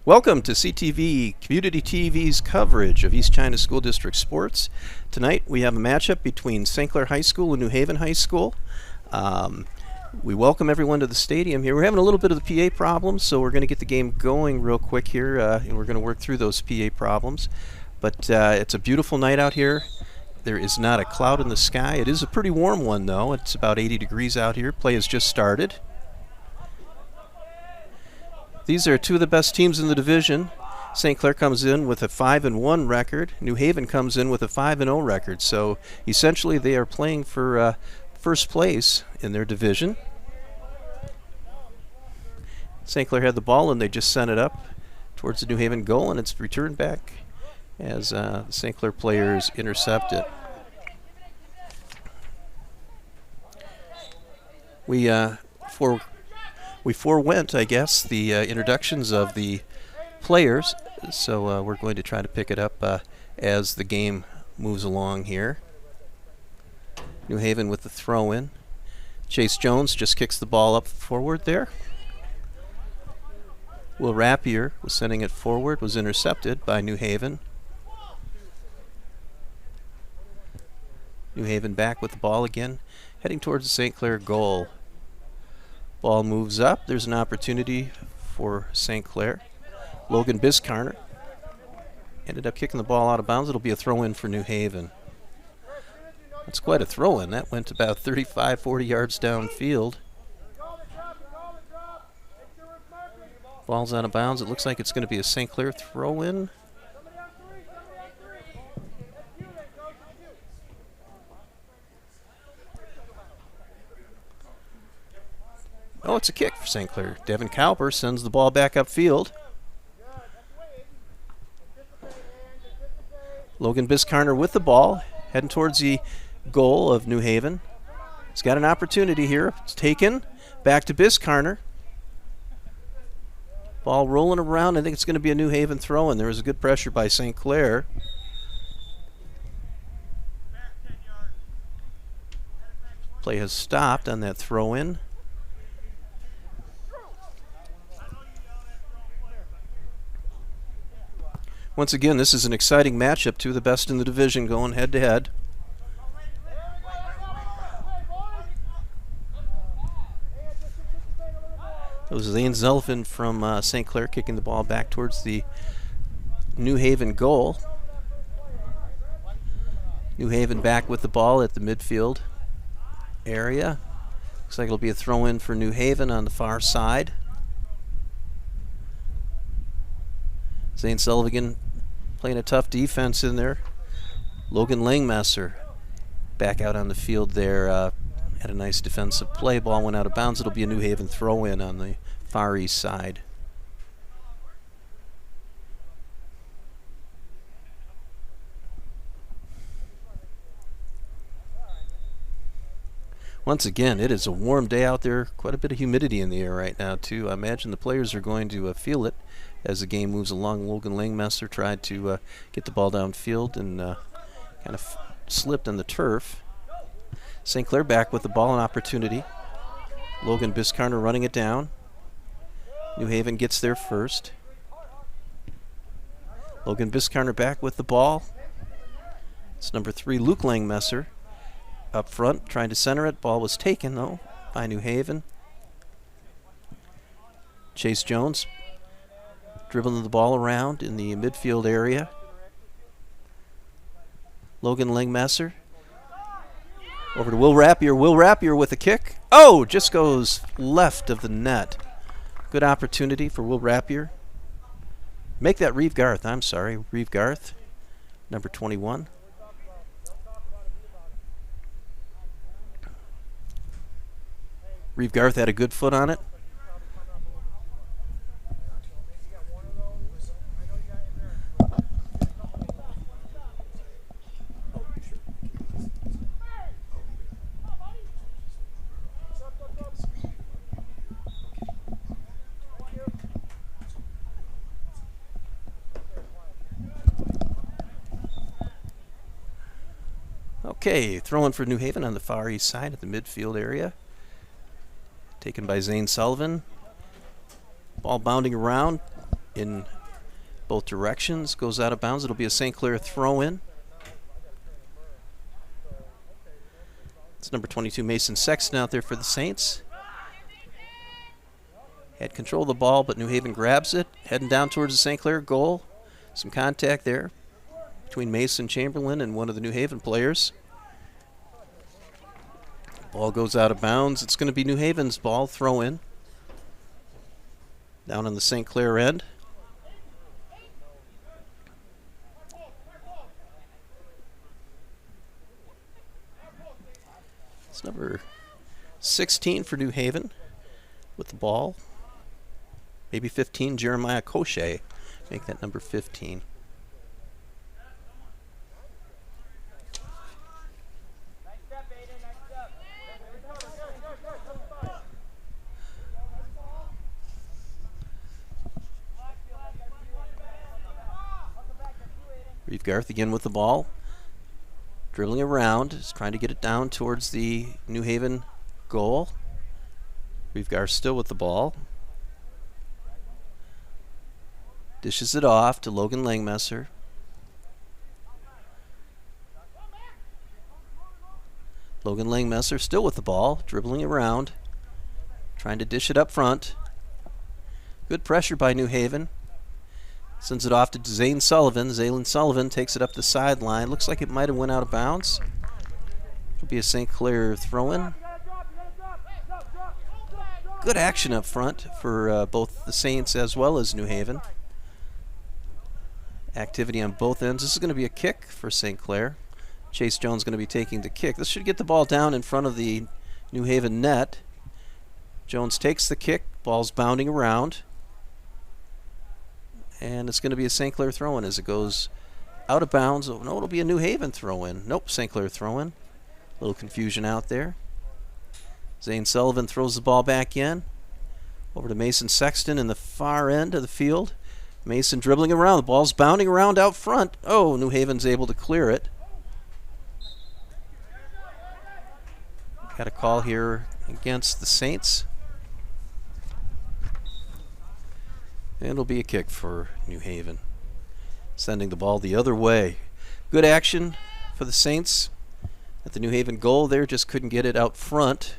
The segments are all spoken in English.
Welcome to CTV Community TV's coverage of East China School District sports. Tonight we have a matchup between St. Clair High School and New Haven High School. We welcome everyone to the stadium here. We're having a little bit of the PA problems, so we're going to get the game going real quick here, and we're going to work through those PA problems. But it's a beautiful night out here. There is not a cloud in the sky. It is a pretty warm one, though. It's about 80 degrees out here. Play has just started. These are two of the best teams in the division. St. Clair comes in with a 5-1 record. New Haven comes in with a 5-0 record. So essentially they are playing for first place in their division. St. Clair had the ball and they just sent it up towards the New Haven goal, and it's returned back as the St. Clair players intercept it. We forewent, I guess, the introductions of the players, so we're going to try to pick it up as the game moves along here. New Haven with the throw-in. Chase Jones just kicks the ball up forward there. Will Rapier was sending it forward, was intercepted by New Haven. New Haven back with the ball again, heading towards the St. Clair goal. Ball moves up. There's an opportunity for St. Clair. Logan Biscarner ended up kicking the ball out of bounds. It'll be a throw-in for New Haven. That's quite a throw-in. That went about 35, 40 yards downfield. Ball's out of bounds. It looks like it's going to be a St. Clair throw-in. Oh, it's a kick for St. Clair. Devin Cowper sends the ball back upfield. Logan Biscarner with the ball, heading towards the goal of New Haven. He's got an opportunity here. It's taken. Back to Biscarner. Ball rolling around. I think it's going to be a New Haven throw-in. There was a good pressure by St. Clair. Play has stopped on that throw-in. Once again, this is an exciting matchup. Two of the best in the division going head-to-head. It was Zane Zelfin from St. Clair kicking the ball back towards the New Haven goal. New Haven back with the ball at the midfield area. Looks like it'll be a throw-in for New Haven on the far side. Zane Sullivan playing a tough defense in there. Logan Langmesser back out on the field there. Had a nice defensive play. Ball went out of bounds. It'll be a New Haven throw-in on the far east side. Once again, it is a warm day out there. Quite a bit of humidity in the air right now, too. I imagine the players are going to feel it as the game moves along. Logan Langmesser tried to get the ball downfield and kind of slipped on the turf. St. Clair back with the ball and opportunity. Logan Biscarner running it down. New Haven gets there first. Logan Biscarner back with the ball. It's number 3, Luke Langmesser, up front, trying to center it. Ball was taken, though, by New Haven. Chase Jones dribbling the ball around in the midfield area. Logan Langmesser over to Will Rapier. Will Rapier with a kick. Oh, just goes left of the net. Good opportunity for Will Rapier. Make that Reeve Garth. I'm sorry, Reeve Garth, number 21. Reeve Garth had a good foot on it. Okay, throwing for New Haven on the far east side at the midfield area. Taken by Zane Sullivan. Ball bounding around. in both directions. Goes out of bounds. It'll be a St. Clair throw-in. It's number 22, Mason Sexton, out there for the Saints. Had control of the ball, but New Haven grabs it, heading down towards the St. Clair goal. Some contact there between Mason Chamberlain and one of the New Haven players. Ball goes out of bounds. It's going to be New Haven's ball, throw in. Down on the St. Clair end. It's number 16 for New Haven with the ball. Maybe 15, Jeremiah Cochet. Make that number 15. Reeve Garth again with the ball. Dribbling around, is trying to get it down towards the New Haven goal. Reeve Garth still with the ball. Dishes it off to Logan Langmesser. Logan Langmesser still with the ball, dribbling around, trying to dish it up front. Good pressure by New Haven. Sends it off to Zane Sullivan. Zaylen Sullivan takes it up the sideline. Looks like it might have went out of bounds. It'll be a St. Clair throw-in. Good action up front for both the Saints as well as New Haven. Activity on both ends. This is going to be a kick for St. Clair. Chase Jones going to be taking the kick. This should get the ball down in front of the New Haven net. Jones takes the kick. Ball's bounding around. And it's going to be a St. Clair throw-in as it goes out of bounds. Oh, no, it'll be a New Haven throw-in. Nope, St. Clair throw-in. A little confusion out there. Zane Sullivan throws the ball back in. Over to Mason Sexton in the far end of the field. Mason dribbling around. The ball's bounding around out front. Oh, New Haven's able to clear it. Got a call here against the Saints. And it'll be a kick for New Haven. Sending the ball the other way. Good action for the Saints at the New Haven goal there. Just couldn't get it out front.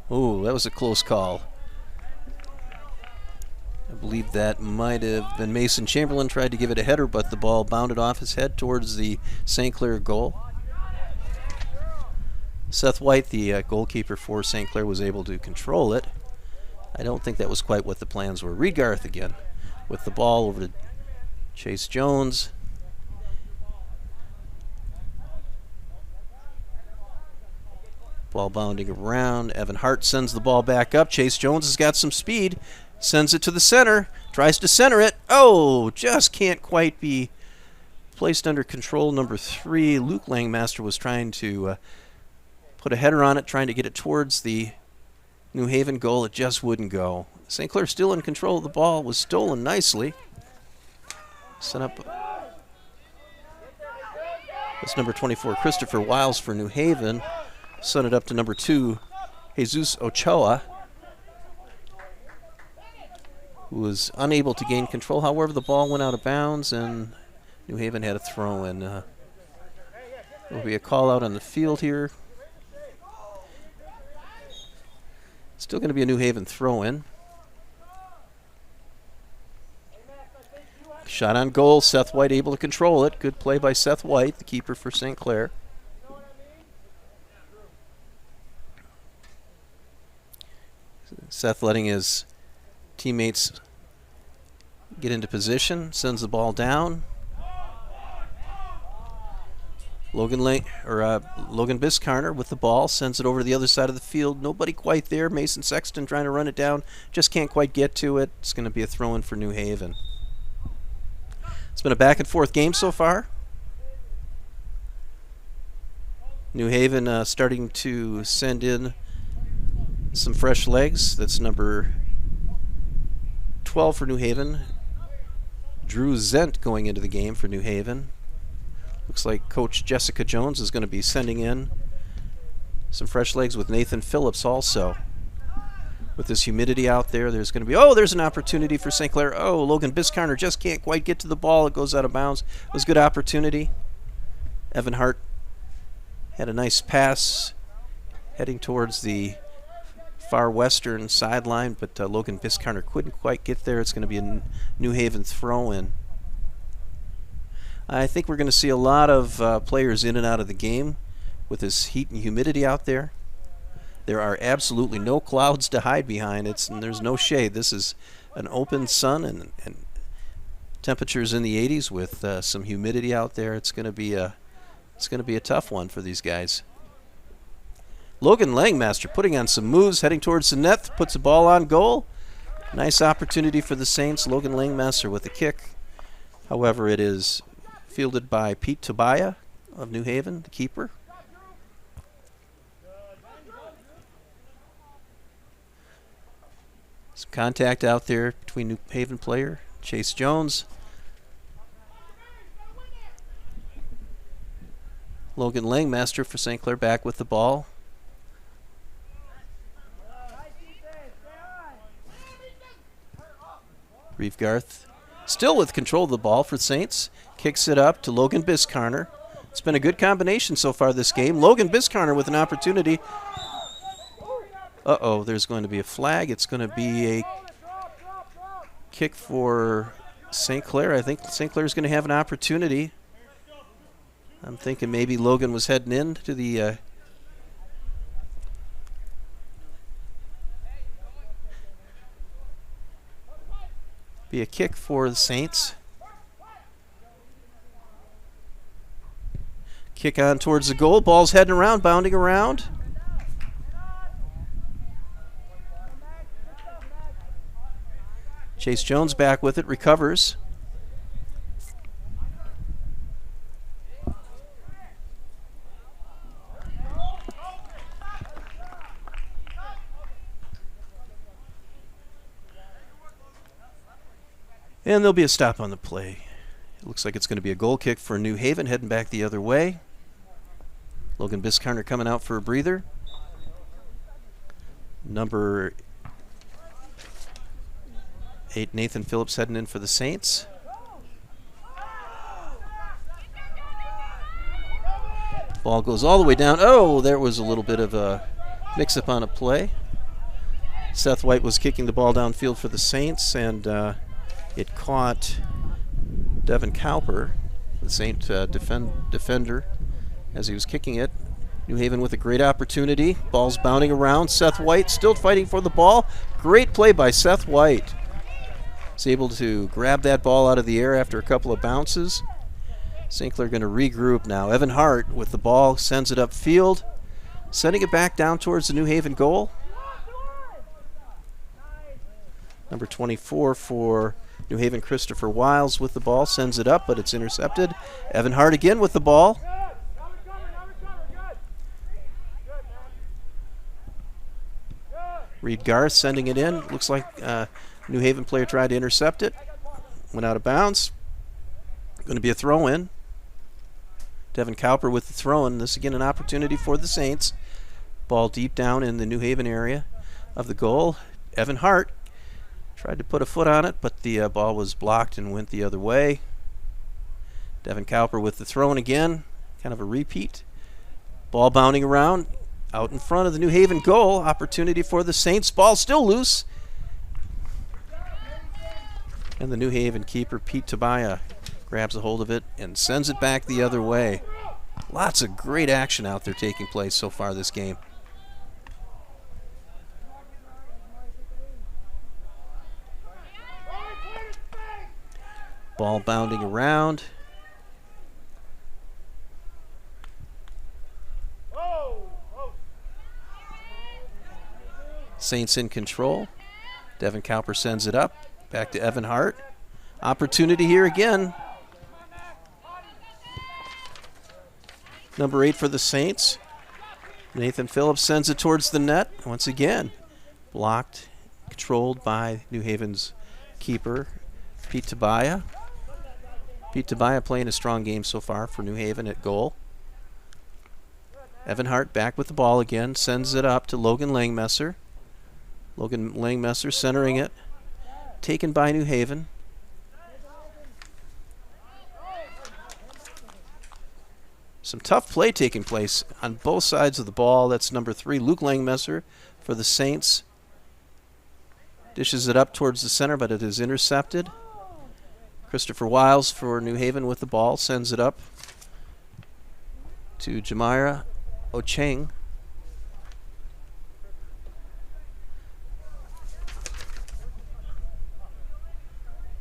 Oh, that was a close call. I believe that might have been Mason Chamberlain. Tried to give it a header, but the ball bounded off his head towards the St. Clair goal. Seth White, the goalkeeper for St. Clair, was able to control it. I don't think that was quite what the plans were. Reed Garth again with the ball over to Chase Jones. Ball bounding around. Evan Hart sends the ball back up. Chase Jones has got some speed. Sends it to the center. Tries to center it. Oh, just can't quite be placed under control. Number 3, Luke Langmaster, was trying to put a header on it, trying to get it towards the New Haven goal. It just wouldn't go. St. Clair still in control of the ball. Was stolen nicely. Set up. That's number 24, Christopher Wiles for New Haven. Sent it up to number 2, Jesus Ochoa, who was unable to gain control. However, the ball went out of bounds, and New Haven had a throw in. There will be a call out on the field here. Still going to be a New Haven throw-in. Shot on goal. Seth White able to control it. Good play by Seth White, the keeper for St. Clair. Seth letting his teammates get into position. Sends the ball down. Logan Biscarner with the ball, sends it over to the other side of the field. Nobody quite there. Mason Sexton trying to run it down. Just can't quite get to it. It's going to be a throw-in for New Haven. It's been a back-and-forth game so far. New Haven starting to send in some fresh legs. That's number 12 for New Haven. Drew Zent going into the game for New Haven. Looks like Coach Jessica Jones is going to be sending in some fresh legs with Nathan Phillips also. With this humidity out there, there's going to be, oh, there's an opportunity for St. Clair. Oh, Logan Biscarner just can't quite get to the ball. It goes out of bounds. It was a good opportunity. Evan Hart had a nice pass heading towards the far western sideline, but Logan Biscarner couldn't quite get there. It's going to be a New Haven throw-in. I think we're going to see a lot of players in and out of the game with this heat and humidity out there. There are absolutely no clouds to hide behind. And there's no shade. This is an open sun and temperatures in the 80s with some humidity out there. It's going to be a tough one for these guys. Logan Langmaster putting on some moves, heading towards the net, puts the ball on goal. Nice opportunity for the Saints. Logan Langmaster with a kick. However, it is fielded by Pete Tobiah of New Haven, the keeper. Some contact out there between New Haven player Chase Jones. Logan Langmaster for St. Clair back with the ball. Reeve Garth still with control of the ball for Saints. Kicks it up to Logan Biscarner. It's been a good combination so far this game. Logan Biscarner with an opportunity. Uh-oh, there's going to be a flag. It's going to be a kick for St. Clair. I think St. Clair is going to have an opportunity. I'm thinking maybe Logan was heading into the be a kick for the Saints. Kick on towards the goal. Ball's heading around, bounding around. Chase Jones back with it, recovers. And there'll be a stop on the play. It looks like it's going to be a goal kick for New Haven, heading back the other way. Logan Biscarner coming out for a breather. Number 8, Nathan Phillips heading in for the Saints. Ball goes all the way down. Oh, there was a little bit of a mix-up on a play. Seth White was kicking the ball downfield for the Saints, and it caught Devin Cowper, the Saint defender, as he was kicking it. New Haven with a great opportunity. Ball's bounding around. Seth White still fighting for the ball. Great play by Seth White. He's able to grab that ball out of the air after a couple of bounces. St. Clair going to regroup now. Evan Hart with the ball sends it upfield, sending it back down towards the New Haven goal. Number 24 for New Haven, Christopher Wiles with the ball, sends it up, but it's intercepted. Evan Hart again with the ball. Reed Garth sending it in. Looks like New Haven player tried to intercept it. Went out of bounds. Going to be a throw-in. Devin Cowper with the throw-in. This again an opportunity for the Saints. Ball deep down in the New Haven area of the goal. Evan Hart tried to put a foot on it, but the ball was blocked and went the other way. Devin Cowper with the throw-in again. Kind of a repeat. Ball bounding around. Out in front of the New Haven goal. Opportunity for the Saints. Ball still loose. And the New Haven keeper, Pete Tobiah, grabs a hold of it and sends it back the other way. Lots of great action out there taking place so far this game. Ball bounding around. Saints in control. Devin Cowper sends it up. Back to Evan Hart. Opportunity here again. Number 8 for the Saints. Nathan Phillips sends it towards the net. Once again, blocked, controlled by New Haven's keeper, Pete Tobiah. Pete Tobiah playing a strong game so far for New Haven at goal. Evan Hart back with the ball again. Sends it up to Logan Langmesser. Logan Langmesser centering it. Taken by New Haven. Some tough play taking place on both sides of the ball. That's number 3, Luke Langmesser for the Saints. Dishes it up towards the center, but it is intercepted. Christopher Wiles for New Haven with the ball. Sends it up to Jamira Ocheng.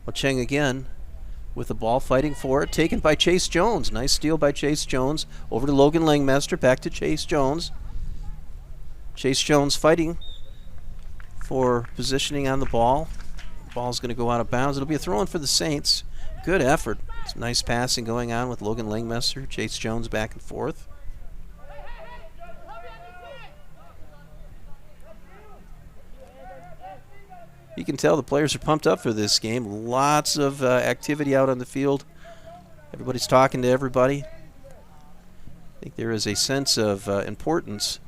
Ocheng again with the ball, fighting for it. Taken by Chase Jones. Nice steal by Chase Jones. Over to Logan Langmesser. Back to Chase Jones. Chase Jones fighting for positioning on the ball. Ball's going to go out of bounds. It'll be a throw-in for the Saints. Good effort. Some nice passing going on with Logan Langmesser. Chase Jones back and forth. You can tell the players are pumped up for this game. Lots of activity out on the field. Everybody's talking to everybody. I think there is a sense of importance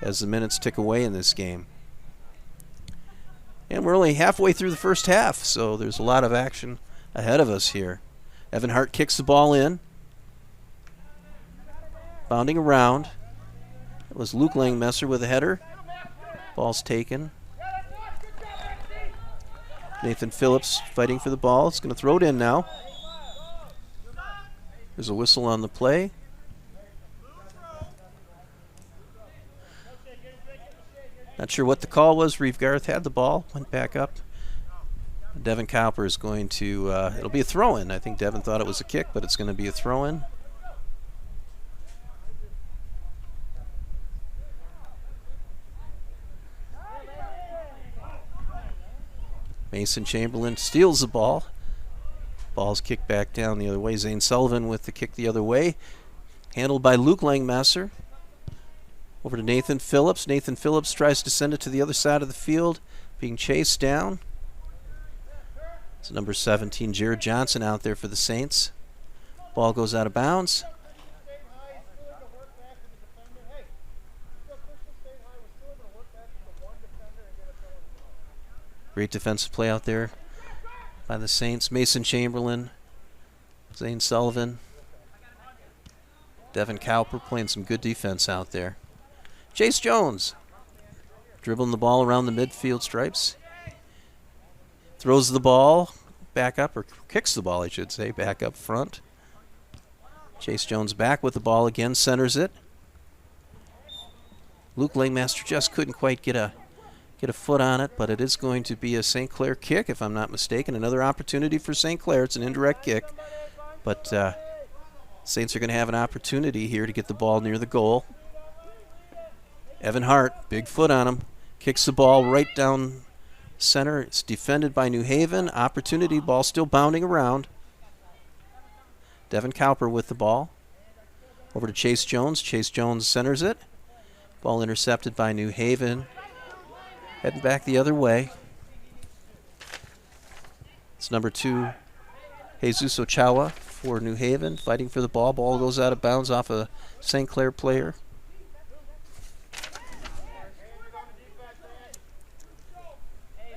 as the minutes tick away in this game. And we're only halfway through the first half, so there's a lot of action ahead of us here. Evan Hart kicks the ball in. Bounding around. It was Luke Langmesser with a header. Ball's taken. Nathan Phillips fighting for the ball. It's going to throw it in now. There's a whistle on the play. Not sure what the call was. Reeve Garth had the ball, went back up. Devin Cowper is going to, it'll be a throw-in. I think Devin thought it was a kick, but it's going to be a throw-in. Mason Chamberlain steals the ball. Ball's kicked back down the other way. Zane Sullivan with the kick the other way. Handled by Luke Langmesser. Over to Nathan Phillips. Nathan Phillips tries to send it to the other side of the field. Being chased down. It's number 17, Jared Johnson, out there for the Saints. Ball goes out of bounds. Great defensive play out there by the Saints. Mason Chamberlain, Zane Sullivan, Devin Cowper playing some good defense out there. Chase Jones dribbling the ball around the midfield stripes. Throws the ball back up, or kicks the ball, I should say, back up front. Chase Jones back with the ball again, centers it. Luke Langmesser just couldn't quite get a foot on it, but it is going to be a St. Clair kick, if I'm not mistaken. Another opportunity for St. Clair. It's an indirect kick, but Saints are going to have an opportunity here to get the ball near the goal. Evan Hart, big foot on him, kicks the ball right down center. It's defended by New Haven. Opportunity, ball still bounding around. Devin Cowper with the ball. Over to Chase Jones. Chase Jones centers it. Ball intercepted by New Haven. Heading back the other way. It's number 2, Jesus Ochoa for New Haven, fighting for the ball. Ball goes out of bounds off a St. Clair player.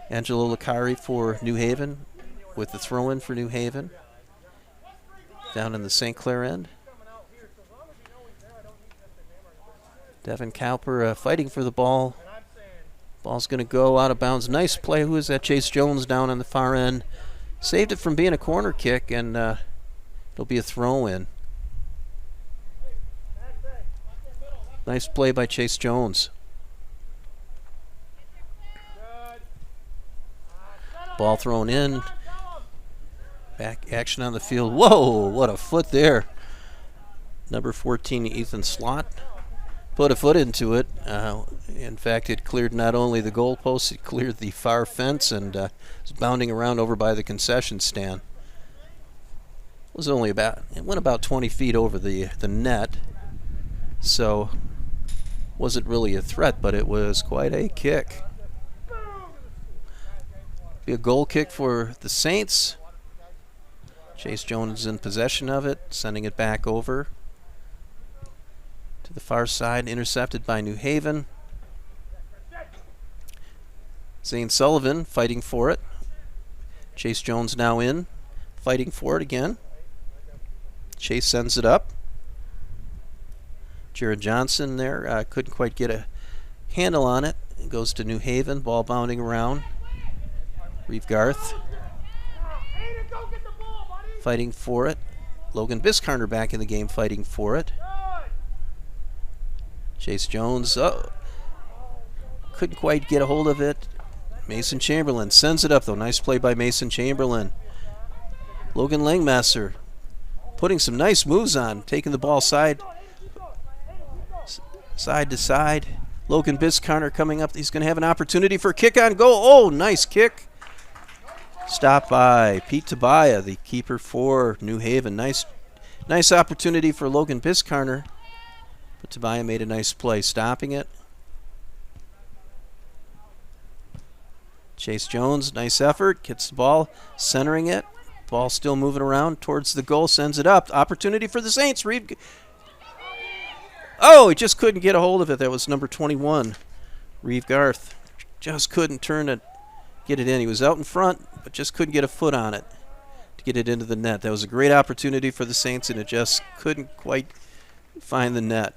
Angelo Licari for New Haven with the throw-in for New Haven. Down in the St. Clair end. Devin Cowper fighting for the ball. Ball's going to go out of bounds. Nice play. Who is that? Chase Jones down on the far end. Saved it from being a corner kick, and it'll be a throw-in. Nice play by Chase Jones. Ball thrown in. Back action on the field. Whoa, what a foot there. Number 14, Ethan Slott, put a foot into it. In fact, it cleared not only the goalpost, it cleared the far fence and was bounding around over by the concession stand. It went about 20 feet over the net, so wasn't really a threat, but it was quite a kick. Be a goal kick for the Saints. Chase Jones in possession of it, sending it back over to the far side, intercepted by New Haven. Zane Sullivan fighting for it. Chase Jones now in, fighting for it again. Chase sends it up. Jared Johnson there couldn't quite get a handle on it. It goes to New Haven, ball bounding around. Reeve Garth fighting for it. Logan Biscarner back in the game fighting for it. Chase Jones couldn't quite get a hold of it. Mason Chamberlain sends it up though. Nice play by Mason Chamberlain. Logan Langmasser putting some nice moves on, taking the ball side to side. Logan Biscarner coming up. He's going to have an opportunity for a kick on goal. Oh, nice kick. Stopped by Pete Tabaya, the keeper for New Haven. Nice opportunity for Logan Biscarner. But Tabaya made a nice play, stopping it. Chase Jones, nice effort. Gets the ball, centering it. Ball still moving around towards the goal. Sends it up. Opportunity for the Saints. Reeve. Oh, he just couldn't get a hold of it. That was number 21, Reeve Garth. Just couldn't get it in. He was out in front, but just couldn't get a foot on it to get it into the net. That was a great opportunity for the Saints, and it just couldn't quite find the net.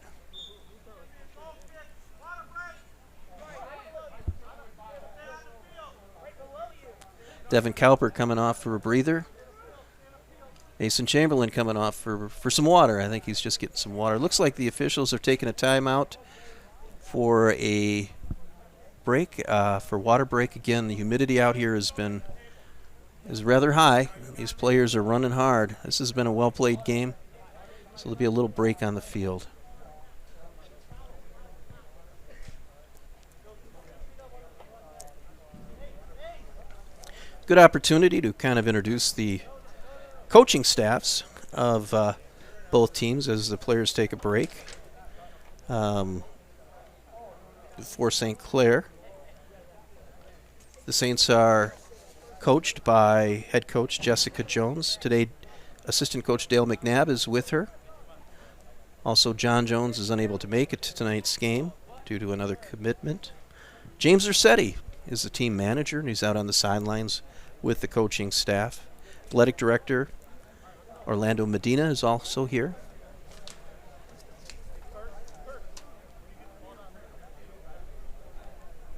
Devin Cowper coming off for a breather. Mason Chamberlain coming off for some water. I think he's just getting some water. Looks like the officials are taking a timeout for a break, for water break. Again, the humidity out here is rather high. These players are running hard. This has been a well-played game, so there'll be a little break on the field. Good opportunity to kind of introduce the coaching staffs of both teams as the players take a break. For St. Clair, the Saints are coached by head coach Jessica Jones. Today, assistant coach Dale McNabb is with her. Also, John Jones is unable to make it to tonight's game due to another commitment. James Ursetti is the team manager, and he's out on the sidelines with the coaching staff. Athletic director Orlando Medina is also here.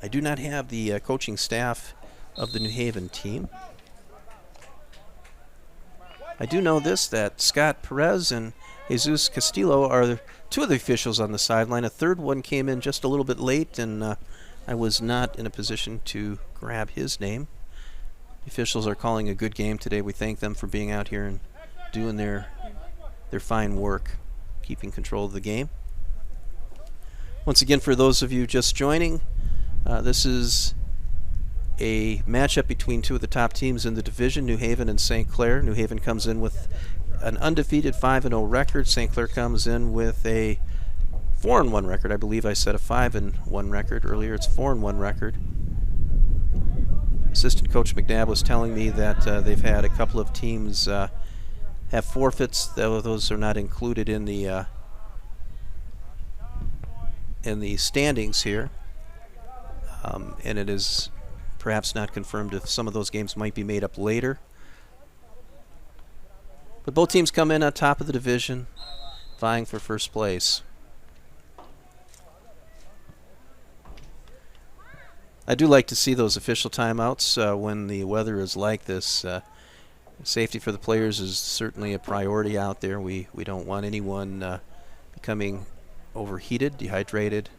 I do not have the coaching staff of the New Haven team. I do know this, that Scott Perez and Jesus Castillo are two of the officials on the sideline. A third one came in just a little bit late, and I was not in a position to grab his name. The officials are calling a good game today. We thank them for being out here and doing their fine work, keeping control of the game. Once again, for those of you just joining, this is a matchup between two of the top teams in the division, New Haven and St. Clair. New Haven comes in with an undefeated 5-0 record. St. Clair comes in with a 4-1 record. I believe I said a 5-1 record earlier. It's 4-1 record. Assistant Coach McNabb was telling me that they've had a couple of teams have forfeits, though those are not included in the standings here. And it is perhaps not confirmed if some of those games might be made up later. But both teams come in on top of the division, vying for first place. I do like to see those official timeouts when the weather is like this. Safety for the players is certainly a priority out there. We don't want anyone becoming overheated, dehydrated.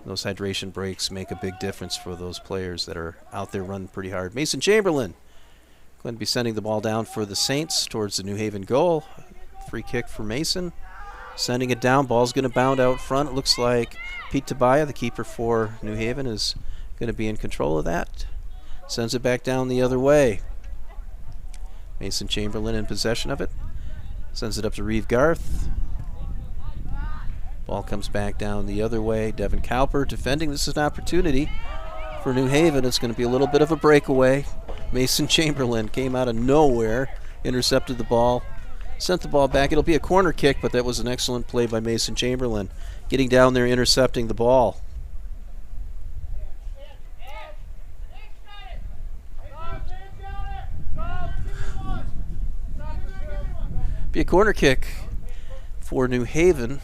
Those hydration breaks make a big difference for those players that are out there running pretty hard. Mason Chamberlain going to be sending the ball down for the Saints towards the New Haven goal. Free kick for Mason. Sending it down. Ball's going to bound out front. It looks like Pete Tabaya, the keeper for New Haven, is going to be in control of that. Sends it back down the other way. Mason Chamberlain in possession of it. Sends it up to Reeve Garth. Ball comes back down the other way. Devin Cowper defending. This is an opportunity for New Haven. It's going to be a little bit of a breakaway. Mason Chamberlain came out of nowhere, intercepted the ball, sent the ball back. It'll be a corner kick, but that was an excellent play by Mason Chamberlain, getting down there, intercepting the ball. Be a corner kick for New Haven.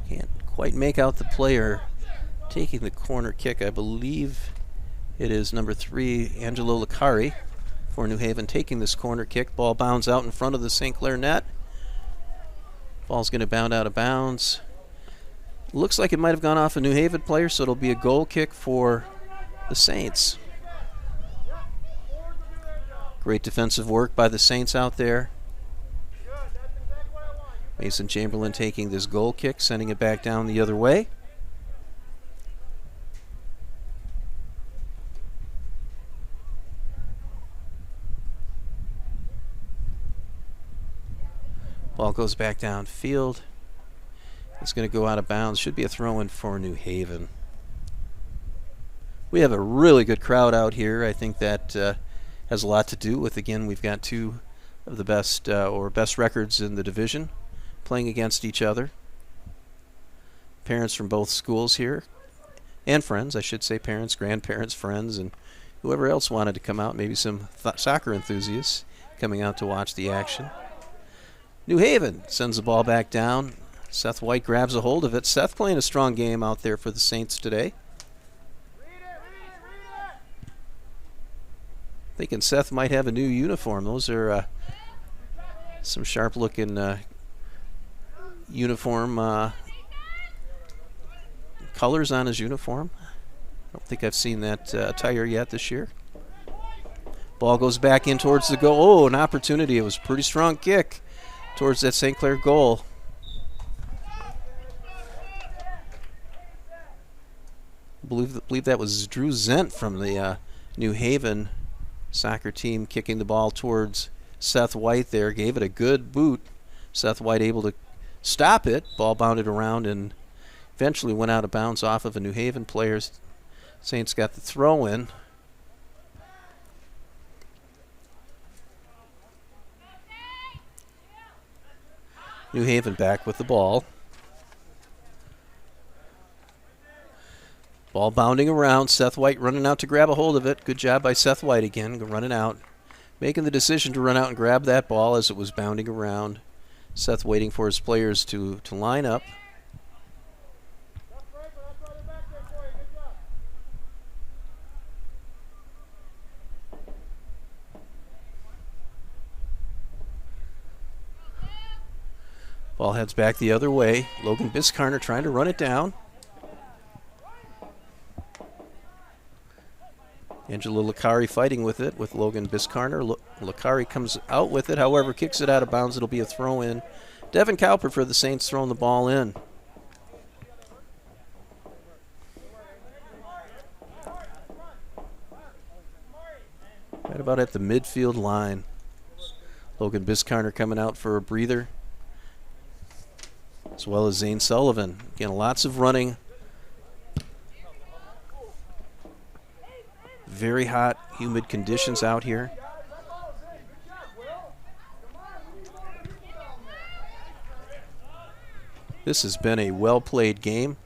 Can't quite make out the player taking the corner kick. I believe it is number 3, Angelo Licari, for New Haven taking this corner kick. Ball bounds out in front of the St. Clair net. Ball's going to bound out of bounds. Looks like it might have gone off a New Haven player, so it'll be a goal kick for the Saints. Great defensive work by the Saints out there. Mason Chamberlain taking this goal kick, sending it back down the other way. Ball goes back downfield. It's going to go out of bounds. Should be a throw-in for New Haven. We have a really good crowd out here. I think that has a lot to do with, again, we've got 2 of the best best records in the division playing against each other. Parents from both schools here, and friends, I should say, parents, grandparents, friends, and whoever else wanted to come out, maybe some soccer enthusiasts coming out to watch the action. New Haven sends the ball back down. Seth White grabs a hold of it. Seth playing a strong game out there for the Saints today. Thinking Seth might have a new uniform. Those are some sharp-looking uniform colors on his uniform. I don't think I've seen that attire yet this year. Ball goes back in towards the goal. Oh, an opportunity. It was a pretty strong kick towards that St. Clair goal. I believe that was Drew Zent from the New Haven soccer team kicking the ball towards Seth White there. Gave it a good boot. Seth White able to stop it. Ball bounded around and eventually went out of bounds off of a New Haven player. Saints got the throw in. New Haven back with the ball. Ball bounding around. Seth White running out to grab a hold of it. Good job by Seth White again, running out. Making the decision to run out and grab that ball as it was bounding around. Seth waiting for his players to line up. Ball heads back the other way. Logan Biscarner trying to run it down. Angelo Licari fighting with it with Logan Biscarner. Licari comes out with it, however, kicks it out of bounds. It'll be a throw in. Devin Cowper for the Saints throwing the ball in. Right about at the midfield line. Logan Biscarner coming out for a breather, as well as Zane Sullivan. Again, lots of running. Very hot, humid conditions out here. This has been a well-played game.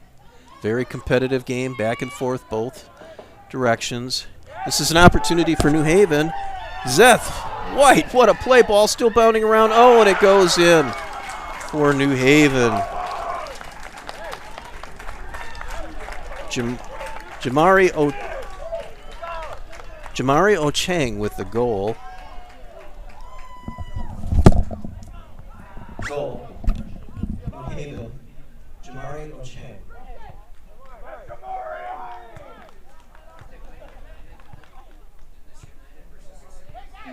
Very competitive game, back and forth both directions. This is an opportunity for New Haven. Seth White, what a play. Ball still bounding around. Oh, and it goes in for New Haven. Jamari Ocheng with the goal. Goal. New Haven. Jamari Ocheng.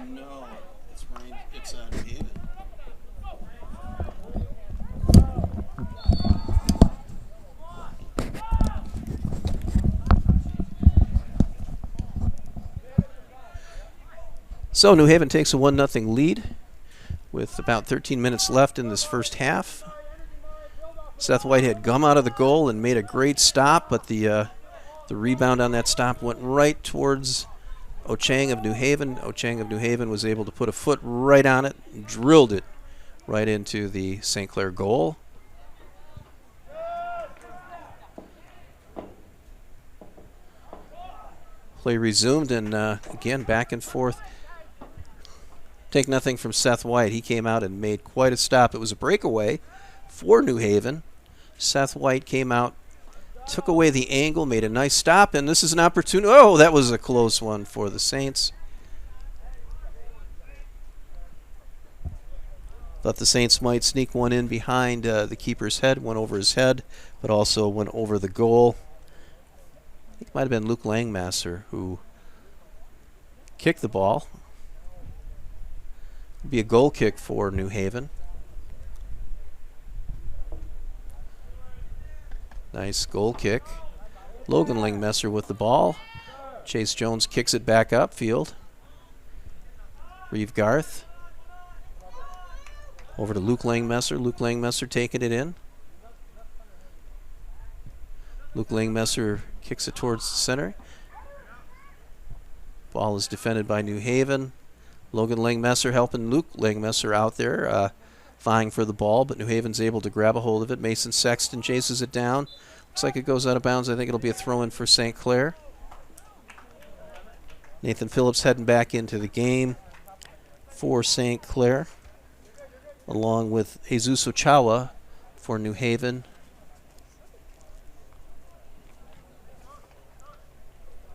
No, it's New Haven. So New Haven takes a 1-0 lead with about 13 minutes left in this first half. Seth White had gum out of the goal and made a great stop, but the rebound on that stop went right towards Ocheng of New Haven. Ocheng of New Haven was able to put a foot right on it and drilled it right into the St. Clair goal. Play resumed, and again, back and forth. Take nothing from Seth White. He came out and made quite a stop. It was a breakaway for New Haven. Seth White came out, took away the angle, made a nice stop, and this is an opportunity. Oh, that was a close one for the Saints. Thought the Saints might sneak one in behind the keeper's head, went over his head, but also went over the goal. I think it might have been Luke Langmasser who kicked the ball. It'd be a goal kick for New Haven. Nice goal kick. Logan Langmasser with the ball. Chase Jones kicks it back upfield. Reeve Garth. Over to Luke Langmasser. Luke Langmasser taking it in. Luke Langmasser kicks it towards the center. Ball is defended by New Haven. Logan Langmasser helping Luke Langmasser out there, vying for the ball, but New Haven's able to grab a hold of it. Mason Sexton chases it down. Looks like it goes out of bounds. I think it'll be a throw-in for St. Clair. Nathan Phillips heading back into the game for St. Clair, along with Jesus Ochoa for New Haven.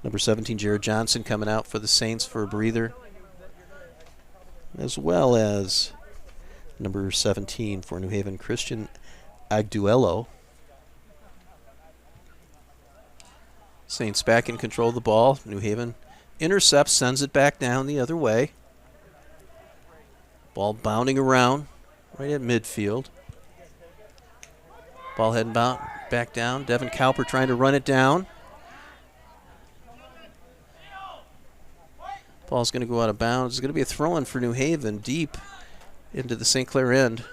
Number 17, Jared Johnson, coming out for the Saints for a breather, as well as number 17 for New Haven, Christian Agduello. Saints back in control of the ball. New Haven intercepts, sends it back down the other way. Ball bounding around right at midfield. Ball heading back down. Devin Cowper trying to run it down. Ball's going to go out of bounds. It's going to be a throw-in for New Haven deep into the St. Clair end.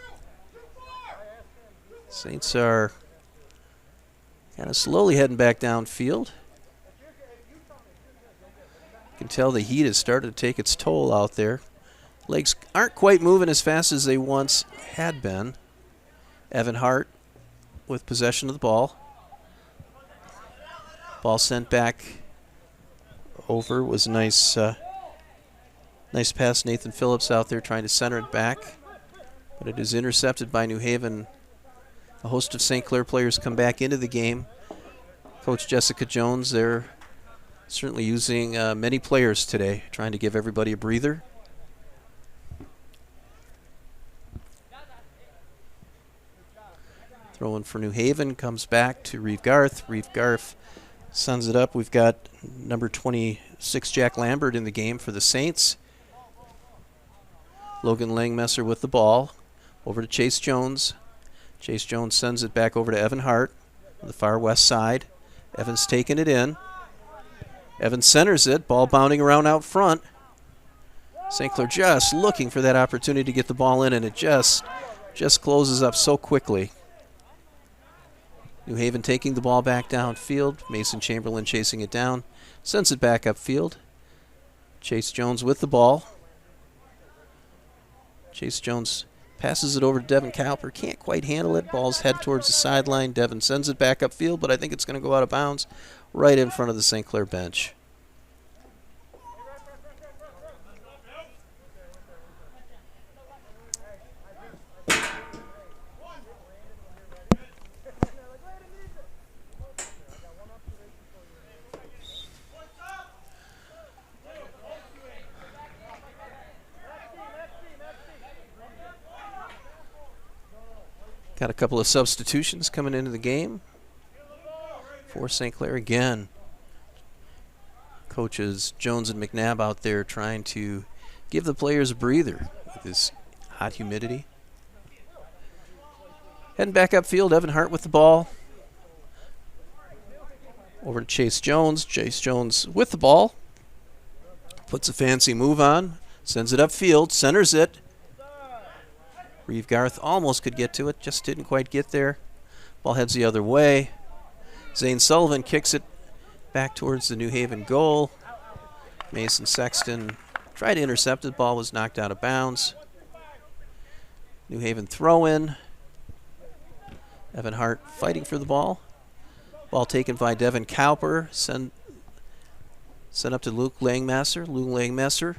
Saints are kind of slowly heading back downfield. You can tell the heat has started to take its toll out there. Legs aren't quite moving as fast as they once had been. Evan Hart with possession of the ball. Ball sent back over. Was a nice pass. Nathan Phillips out there trying to center it back, but it is intercepted by New Haven. A host of St. Clair players come back into the game. Coach Jessica Jones, they're certainly using many players today, trying to give everybody a breather. Throw-in for New Haven, comes back to Reeve Garth. Reeve Garth sends it up. We've got number 26, Jack Lambert, in the game for the Saints. Logan Langmasser with the ball. Over to Chase Jones. Chase Jones sends it back over to Evan Hart on the far west side. Evans taking it in. Evans centers it. Ball bounding around out front. St. Clair just looking for that opportunity to get the ball in, and it just closes up so quickly. New Haven taking the ball back downfield. Mason Chamberlain chasing it down. Sends it back upfield. Chase Jones with the ball. Chase Jones passes it over to Devin Cowper. Can't quite handle it. Ball's head towards the sideline. Devin sends it back upfield, but I think it's going to go out of bounds right in front of the St. Clair bench. Got a couple of substitutions coming into the game for St. Clair again. Coaches Jones and McNabb out there trying to give the players a breather with this hot humidity. Heading back upfield, Evan Hart with the ball. Over to Chase Jones. Chase Jones with the ball. Puts a fancy move on. Sends it upfield. Centers it. Reeve Garth almost could get to it, just didn't quite get there. Ball heads the other way. Zane Sullivan kicks it back towards the New Haven goal. Mason Sexton tried to intercept it. Ball was knocked out of bounds. New Haven throw-in. Evan Hart fighting for the ball. Ball taken by Devin Cowper. Sent up to Luke Langmasser. Luke Langmasser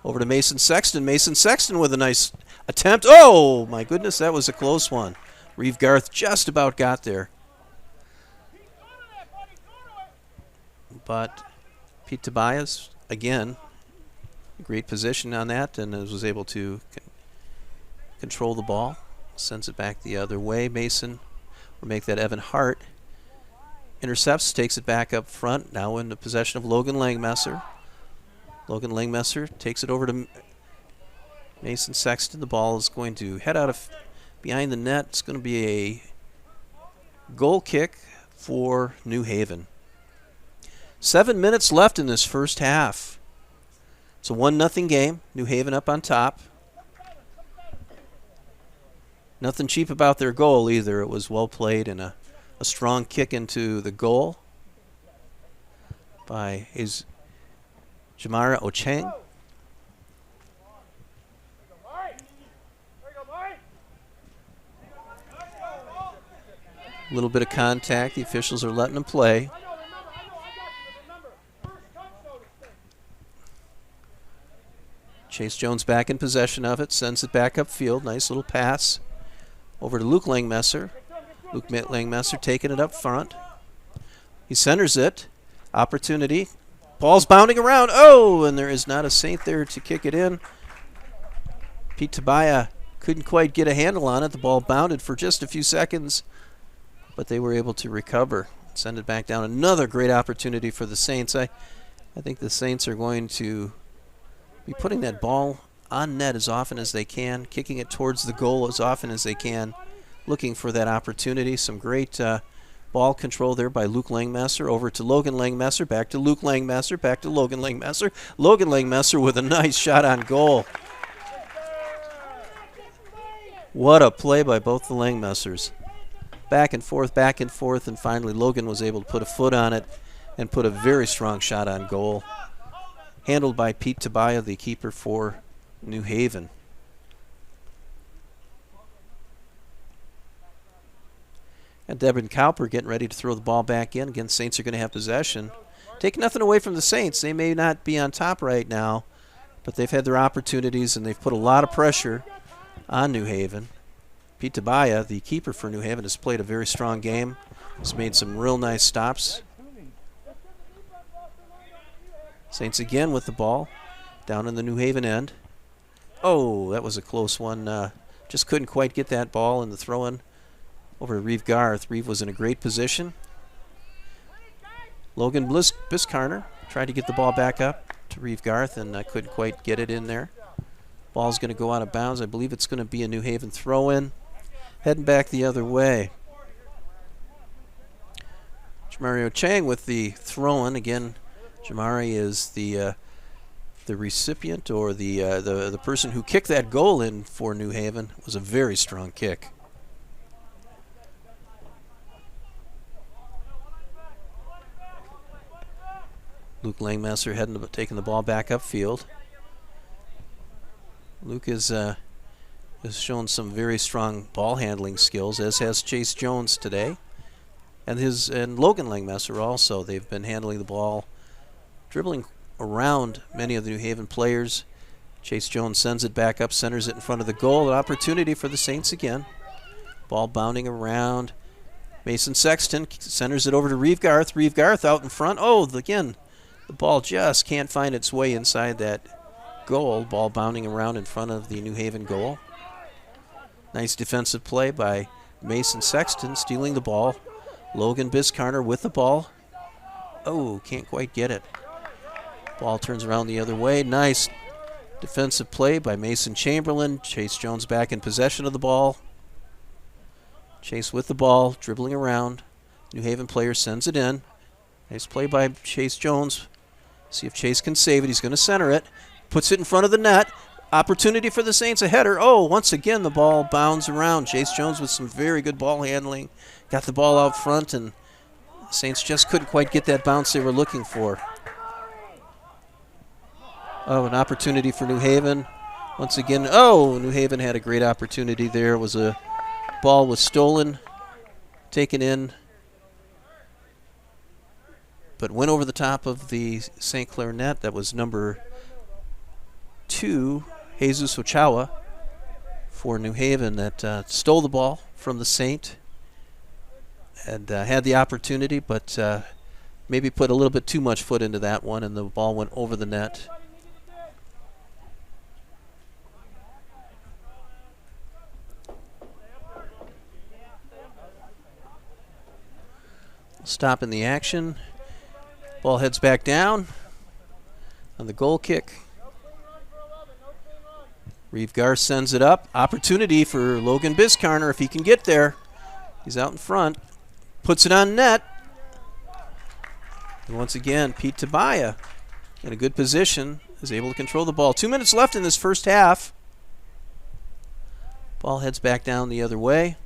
over to Mason Sexton. Mason Sexton with a nice attempt. Oh, my goodness, that was a close one. Reeve Garth just about got there. But Pete Tobias, again, great position on that and was able to control the ball. Sends it back the other way. Mason will make that Evan Hart. Intercepts, takes it back up front. Now in the possession of Logan Langmasser. Logan Langmasser takes it over to Mason Sexton. The ball is going to head out of behind the net. It's going to be a goal kick for New Haven. 7 minutes left in this first half. It's a 1-0 game. New Haven up on top. Nothing cheap about their goal either. It was well played and a strong kick into the goal by Jamara Ocheng. A little bit of contact. The officials are letting him play. Chase Jones back in possession of it. Sends it back upfield. Nice little pass over to Luke Langmasser. Luke Langmasser taking it up front. He centers it. Opportunity. Ball's bounding around. Oh, and there is not a Saint there to kick it in. Pete Tobias couldn't quite get a handle on it. The ball bounded for just a few seconds, but they were able to recover. Send it back down. Another great opportunity for the Saints. I think the Saints are going to be putting that ball on net as often as they can, kicking it towards the goal as often as they can, looking for that opportunity. Some great ball control there by Luke Langmasser. Over to Logan Langmasser, back to Luke Langmasser, back to Logan Langmasser. Logan Langmasser with a nice shot on goal. What a play by both the Langmassers. Back and forth, and finally Logan was able to put a foot on it and put a very strong shot on goal. Handled by Pete Tobias, the keeper for New Haven. And Devin Cowper getting ready to throw the ball back in. Again, Saints are going to have possession. Take nothing away from the Saints. They may not be on top right now, but they've had their opportunities and they've put a lot of pressure on New Haven. Pete Tobias, the keeper for New Haven, has played a very strong game. He's made some real nice stops. Saints again with the ball down in the New Haven end. Oh, that was a close one. Just couldn't quite get that ball in the throw-in over to Reeve Garth. Reeve was in a great position. Logan Biscarner tried to get the ball back up to Reeve Garth and couldn't quite get it in there. Ball's going to go out of bounds. I believe it's going to be a New Haven throw-in. Heading back the other way. Jamari Ocheng with the throw-in. Again, Jamari is the recipient or the person who kicked that goal in for New Haven. It was a very strong kick. Luke Langmasser taking the ball back upfield. Luke has shown some very strong ball handling skills, as has Chase Jones today, and Logan Langmasser also. They've been handling the ball, dribbling around many of the New Haven players. Chase Jones sends it back up, centers it in front of the goal. An opportunity for the Saints again. Ball bounding around. Mason Sexton centers it over to Reeve Garth. Reeve Garth out in front. Oh, again, the ball just can't find its way inside that goal. Ball bounding around in front of the New Haven goal. Nice defensive play by Mason Sexton, stealing the ball. Logan Biscarner with the ball. Oh, can't quite get it. Ball turns around the other way. Nice defensive play by Mason Chamberlain. Chase Jones back in possession of the ball. Chase with the ball, dribbling around. New Haven player sends it in. Nice play by Chase Jones. See if Chase can save it. He's going to center it. Puts it in front of the net. Opportunity for the Saints, a header. Oh, once again the ball bounds around. Chase Jones with some very good ball handling. Got the ball out front, and the Saints just couldn't quite get that bounce they were looking for. Oh, an opportunity for New Haven. Once again, oh, New Haven had a great opportunity there. It was a ball was stolen, taken in. but went over the top of the St. Clair net. That was number 2, Jesus Ochoa for New Haven, that stole the ball from the Saint and had the opportunity, but maybe put a little bit too much foot into that one, and the ball went over the net. Stopping the action. Ball heads back down on the goal kick. Reeve Garth sends it up. Opportunity for Logan Biscarner if he can get there. He's out in front. Puts it on net. And once again, Pete Tabaya in a good position is able to control the ball. 2 minutes left in this first half. Ball heads back down the other way.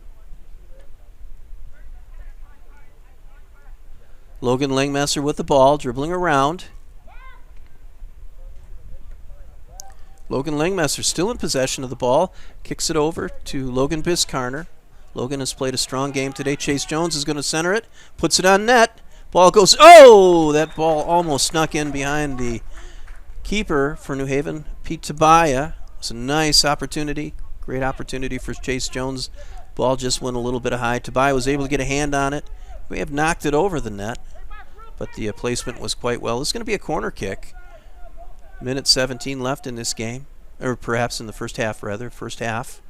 Logan Langmesser with the ball, dribbling around. Logan Langmesser still in possession of the ball. Kicks it over to Logan Biscarner. Logan has played a strong game today. Chase Jones is going to center it. Puts it on net. Ball goes, oh! That ball almost snuck in behind the keeper for New Haven, Pete Tabaya. It's a nice opportunity. Great opportunity for Chase Jones. Ball just went a little bit high. Tabaya was able to get a hand on it. We have knocked it over the net, but the placement was quite well. This is going to be a corner kick. Minute 17 left in this game, or perhaps in the first half, rather. First half.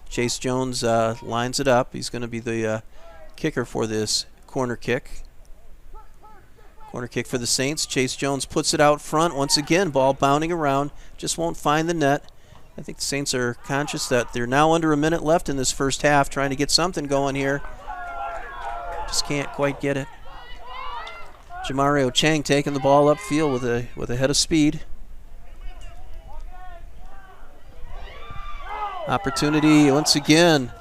Chase Jones lines it up. He's going to be the kicker for this corner kick. Corner kick for the Saints. Chase Jones puts it out front. Once again, ball bounding around. Just won't find the net. I think the Saints are conscious that they're now under a minute left in this first half, trying to get something going here. Just can't quite get it. Jamario Chang taking the ball upfield with a head of speed. Opportunity once again.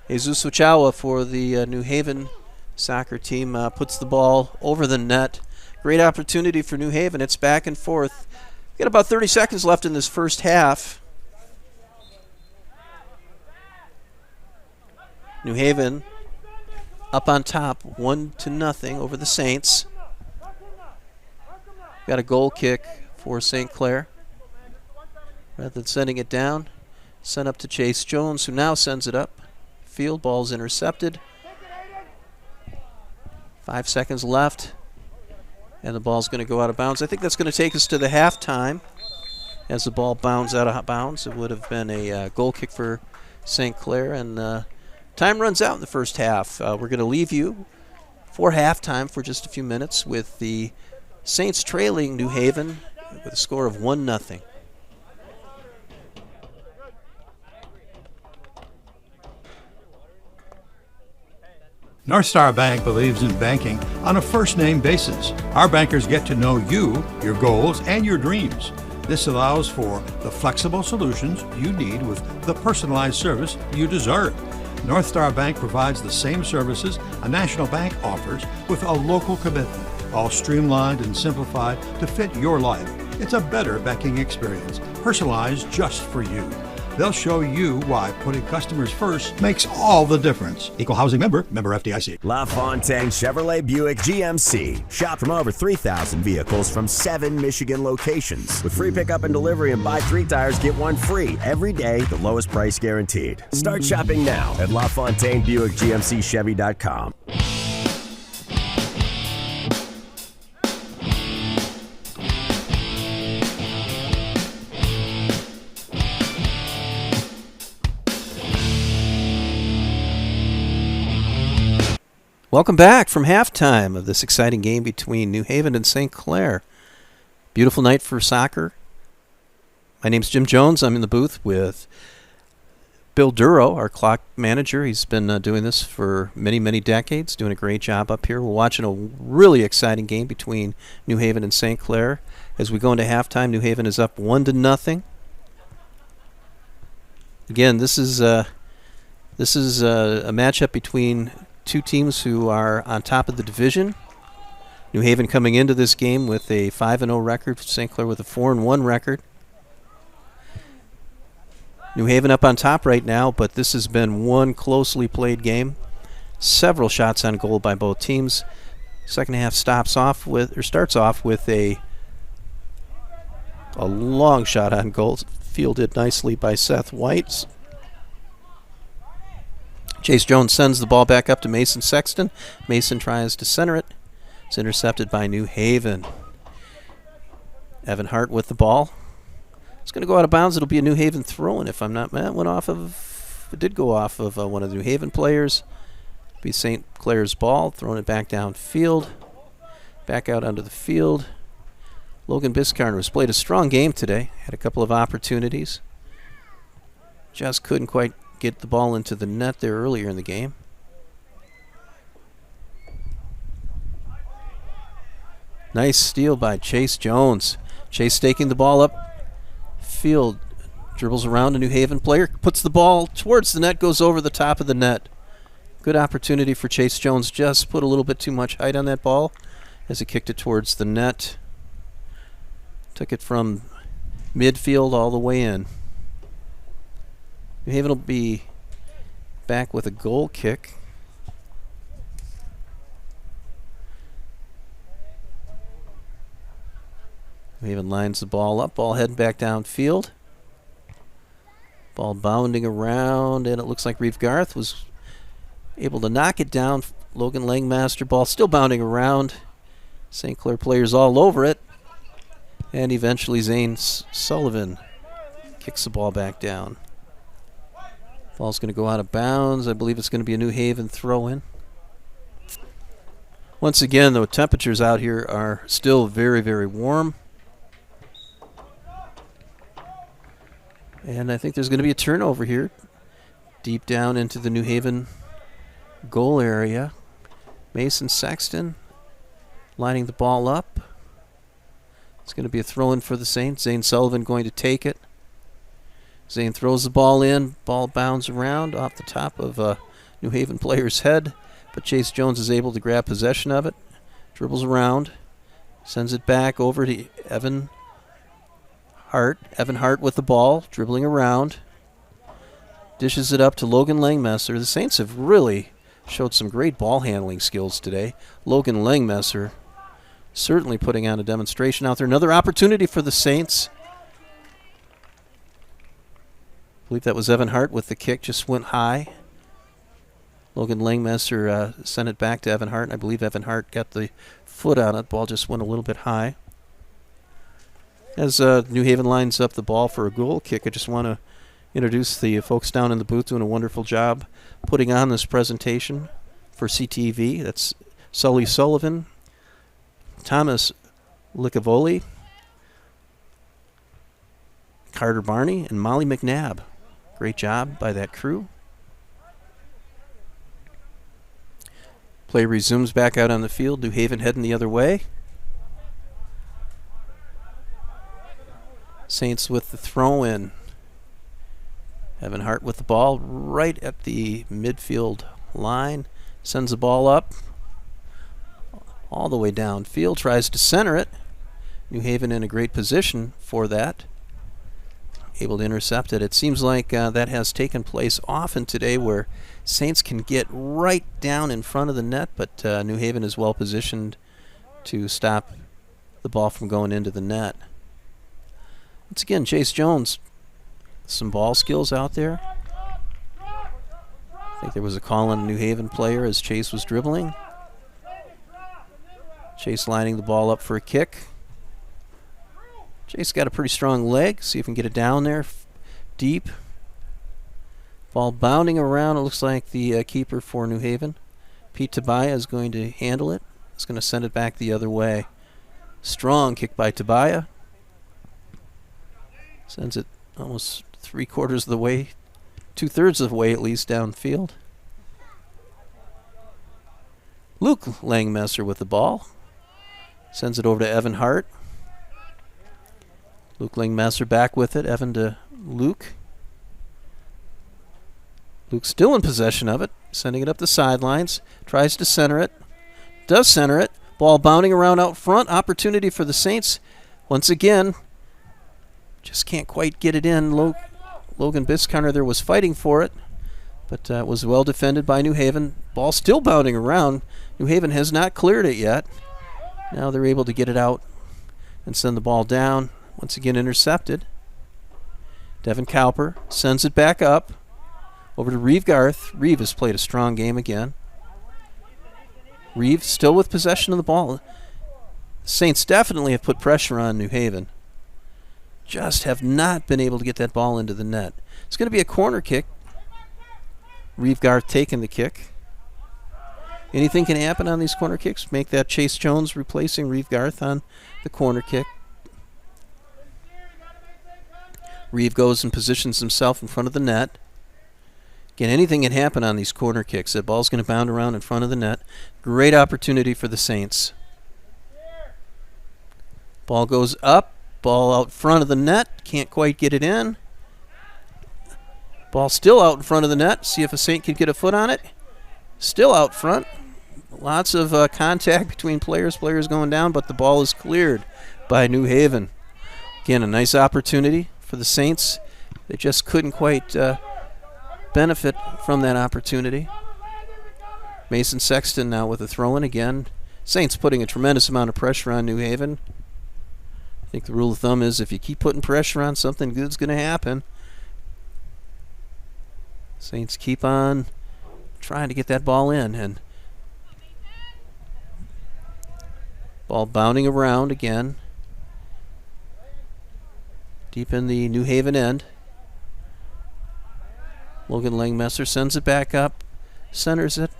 Jesus Ochoa for the New Haven soccer team puts the ball over the net. Great opportunity for New Haven. It's back and forth. We've got about 30 seconds left in this first half. New Haven up on top, 1-0 over the Saints. Got a goal kick for St. Clair. Rather than sending it down, sent up to Chase Jones, who now sends it up. Field ball's intercepted. 5 seconds left, and the ball's going to go out of bounds. I think that's going to take us to the halftime. As the ball bounds out of bounds, it would have been a goal kick for St. Clair, and time runs out in the first half. We're going to leave you for halftime for just a few minutes with the Saints trailing New Haven with a score of 1-0. North Star Bank believes in banking on a first-name basis. Our bankers get to know you, your goals, and your dreams. This allows for the flexible solutions you need with the personalized service you deserve. North Star Bank provides the same services a national bank offers with a local commitment, all streamlined and simplified to fit your life. It's a better banking experience, personalized just for you. They'll show you why putting customers first makes all the difference. Equal housing member FDIC. LaFontaine Chevrolet Buick GMC. Shop from over 3,000 vehicles from 7 Michigan locations. With free pickup and delivery, and buy 3 tires, get 1 free. Every day, the lowest price guaranteed. Start shopping now at LaFontaineBuickGMCChevy.com. Welcome back from halftime of this exciting game between New Haven and St. Clair. Beautiful night for soccer. My name's Jim Jones. I'm in the booth with Bill Duro, our clock manager. He's been doing this for many, many decades, doing a great job up here. We're watching a really exciting game between New Haven and St. Clair. As we go into halftime, New Haven is up 1-0. Again, this is a matchup between two teams who are on top of the division. New Haven coming into this game with a 5-0 record, St. Clair with a 4-1 record. New Haven up on top right now, but this has been one closely played game. Several shots on goal by both teams. Second half starts off with a long shot on goal, fielded nicely by Seth White. Chase Jones sends the ball back up to Mason Sexton. Mason tries to center it. It's intercepted by New Haven. Evan Hart with the ball. It's going to go out of bounds. It'll be a New Haven throw-in if I'm not. It did go off of one of the New Haven players. Be St. Clair's ball, throwing it back downfield. Back out onto the field. Logan Biscarner has played a strong game today. Had a couple of opportunities. Just couldn't quite get the ball into the net there earlier in the game. Nice steal by Chase Jones. Chase taking the ball up field. Dribbles around a New Haven player. Puts the ball towards the net. Goes over the top of the net. Good opportunity for Chase Jones. Just put a little bit too much height on that ball as he kicked it towards the net. Took it from midfield all the way in. New Haven will be back with a goal kick. New Haven lines the ball up. Ball heading back downfield. Ball bounding around, and it looks like Reeve Garth was able to knock it down. Logan Langmaster, ball still bounding around. St. Clair players all over it. And eventually Zane Sullivan kicks the ball back down. Ball's going to go out of bounds. I believe it's going to be a New Haven throw-in. Once again, the temperatures out here are still very, very warm. And I think there's going to be a turnover here. Deep down into the New Haven goal area. Mason Sexton lining the ball up. It's going to be a throw-in for the Saints. Zane Sullivan going to take it. Zane throws the ball in. Ball bounds around off the top of a New Haven player's head. But Chase Jones is able to grab possession of it. Dribbles around. Sends it back over to Evan Hart. Evan Hart with the ball. Dribbling around. Dishes it up to Logan Langmesser. The Saints have really showed some great ball handling skills today. Logan Langmesser certainly putting on a demonstration out there. Another opportunity for the Saints. I believe that was Evan Hart with the kick. Just went high. Logan Langmesser sent it back to Evan Hart. And I believe Evan Hart got the foot on it. Ball just went a little bit high. As New Haven lines up the ball for a goal kick, I just want to introduce the folks down in the booth doing a wonderful job putting on this presentation for CTV. That's Sully Sullivan, Thomas Licavoli, Carter Barney, and Molly McNabb. Great job by that crew. Play resumes back out on the field. New Haven heading the other way. Saints with the throw-in. Evan Hart with the ball right at the midfield line. Sends the ball up all the way downfield. Tries to center it. New Haven in a great position for that. Able to intercept it. It seems like that has taken place often today where Saints can get right down in front of the net, but New Haven is well positioned to stop the ball from going into the net. Once again, Chase Jones, some ball skills out there. I think there was a call on a New Haven player as Chase was dribbling. Chase lining the ball up for a kick. Chase got a pretty strong leg. See if we can get it down there deep. Ball bounding around. It looks like the keeper for New Haven, Pete Tabaya, is going to handle it. It's going to send it back the other way. Strong kick by Tabaya. Sends it almost 3/4 of the way, 2/3 of the way at least downfield. Luke Langmesser with the ball. Sends it over to Evan Hart. Luke Langmesser back with it. Evan to Luke. Luke still in possession of it. Sending it up the sidelines. Tries to center it. Does center it. Ball bounding around out front. Opportunity for the Saints. Once again, just can't quite get it in. Logan Biscarner there was fighting for it. But was well defended by New Haven. Ball still bounding around. New Haven has not cleared it yet. Now they're able to get it out and send the ball down. Once again intercepted. Devin Cowper sends it back up. Over to Reeve Garth. Reeve has played a strong game again. Reeve still with possession of the ball. Saints definitely have put pressure on New Haven. Just have not been able to get that ball into the net. It's going to be a corner kick. Reeve Garth taking the kick. Anything can happen on these corner kicks. Make that Chase Jones replacing Reeve Garth on the corner kick. Reeve goes and positions himself in front of the net. Again, anything can happen on these corner kicks. That ball's going to bound around in front of the net. Great opportunity for the Saints. Ball goes up. Ball out front of the net. Can't quite get it in. Ball still out in front of the net. See if a Saint can get a foot on it. Still out front. Lots of contact between players. Players going down, but the ball is cleared by New Haven. Again, a nice opportunity for the Saints. They just couldn't quite benefit from that opportunity. Mason Sexton now with a throw-in again. Saints putting a tremendous amount of pressure on New Haven. I think the rule of thumb is if you keep putting pressure on, something good's going to happen. Saints keep on trying to get that ball in, and ball bounding around again. Deep in the New Haven end. Logan Langmesser sends it back up, centers it.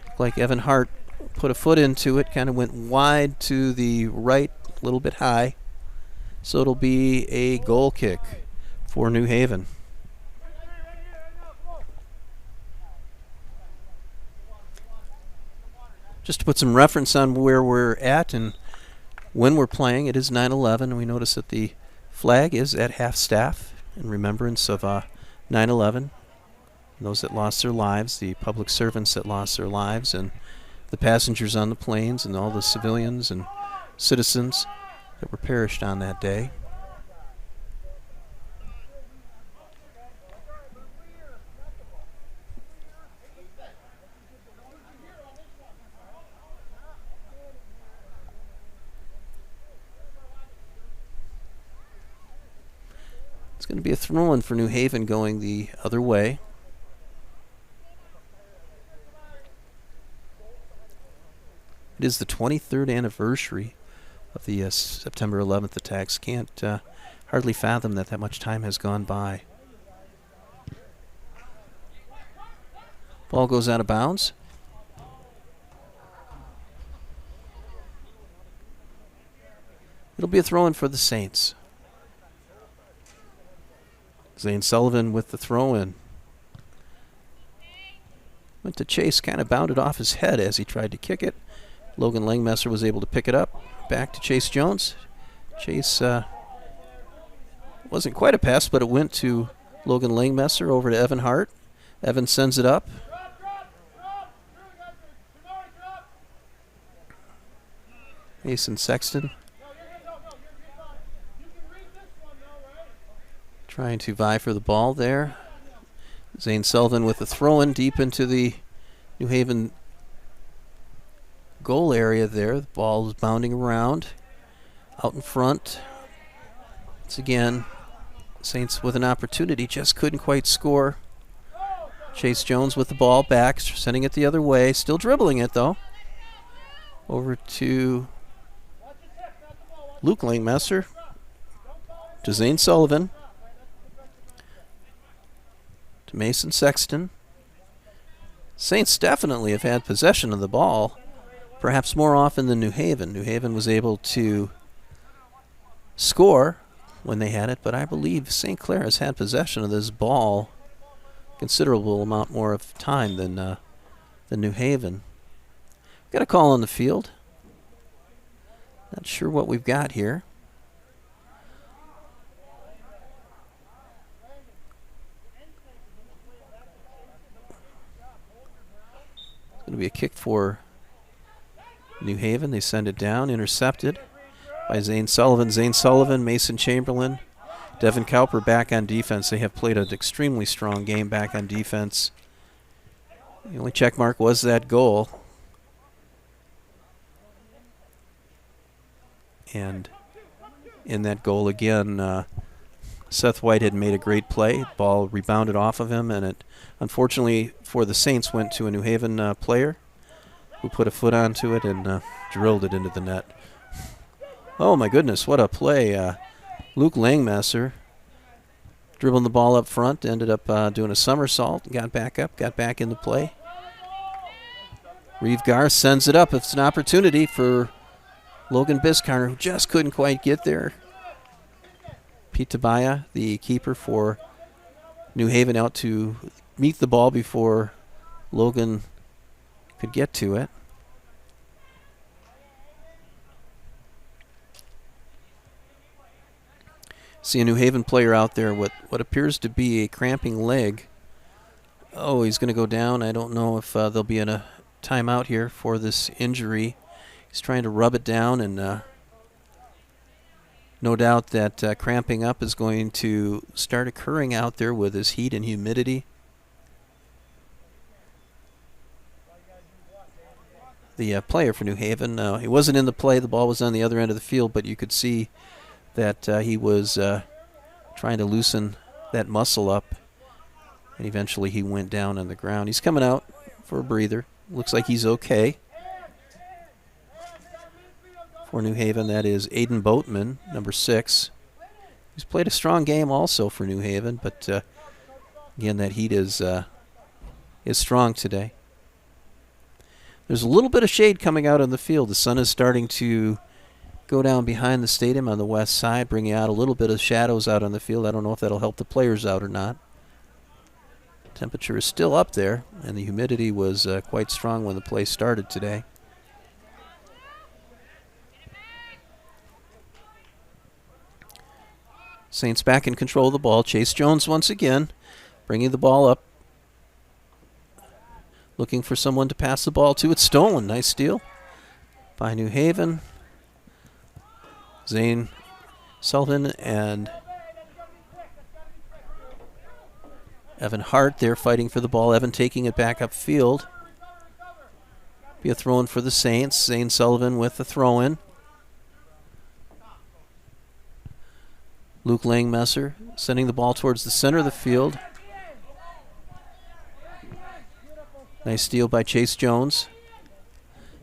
Looked like Evan Hart put a foot into it, kind of went wide to the right, a little bit high. So it'll be a goal kick for New Haven. Just to put some reference on where we're at and when we're playing, it is 9/11. We notice that the flag is at half staff in remembrance of 9/11. Those that lost their lives, the public servants that lost their lives, and the passengers on the planes, and all the civilians and citizens that were perished on that day. It's going to be a throw-in for New Haven going the other way. It is the 23rd anniversary of the September 11th attacks. Can't hardly fathom that much time has gone by. Ball goes out of bounds. It'll be a throw-in for the Saints. Zane Sullivan with the throw-in. Went to Chase, kind of bounded off his head as he tried to kick it. Logan Langmesser was able to pick it up. Back to Chase Jones. Chase wasn't quite a pass, but it went to Logan Langmesser over to Evan Hart. Evan sends it up. Mason Sexton trying to vie for the ball there. Zane Sullivan with the throw-in deep into the New Haven goal area there. The ball is bounding around. Out in front. Once again, Saints with an opportunity, just couldn't quite score. Chase Jones with the ball back, sending it the other way. Still dribbling it, though. Over to Luke Langmesser. To Zane Sullivan. To Mason Sexton. Saints definitely have had possession of the ball, perhaps more often than New Haven. New Haven was able to score when they had it, but I believe St. Clair has had possession of this ball considerable amount more of time than New Haven. Got a call on the field. Not sure what we've got here. Going to be a kick for New Haven. They send it down, intercepted by Zane Sullivan. Zane Sullivan, Mason Chamberlain, Devin Cowper back on defense. They have played an extremely strong game back on defense. The only check mark was that goal. And in that goal again, Seth White had made a great play. Ball rebounded off of him, and it, unfortunately for the Saints, went to a New Haven player who put a foot onto it and drilled it into the net. Oh my goodness, what a play. Luke Langmesser dribbling the ball up front, ended up doing a somersault, got back up, got back into play. Reeve Garth sends it up. It's an opportunity for Logan Biscarner, who just couldn't quite get there. Pete Tabaya, the keeper for New Haven, out to meet the ball before Logan could get to it. See a New Haven player out there with what appears to be a cramping leg. Oh, he's going to go down. I don't know if there'll be a timeout here for this injury. He's trying to rub it down, and no doubt that cramping up is going to start occurring out there with this heat and humidity. The player for New Haven, he wasn't in the play. The ball was on the other end of the field, but you could see that he was trying to loosen that muscle up, and eventually he went down on the ground. He's coming out for a breather. Looks like he's okay. For New Haven, that is Aiden Boatman, number 6. He's played a strong game also for New Haven, but again, that heat is strong today. There's a little bit of shade coming out on the field. The sun is starting to go down behind the stadium on the west side, bringing out a little bit of shadows out on the field. I don't know if that'll help the players out or not. Temperature is still up there, and the humidity was quite strong when the play started today. Saints back in control of the ball. Chase Jones once again, bringing the ball up. Looking for someone to pass the ball to. It's stolen. Nice steal by New Haven. Zane Sullivan and Evan Hart there fighting for the ball. Evan taking it back upfield. Be a throw-in for the Saints. Zane Sullivan with the throw-in. Luke Langmesser sending the ball towards the center of the field. Nice steal by Chase Jones.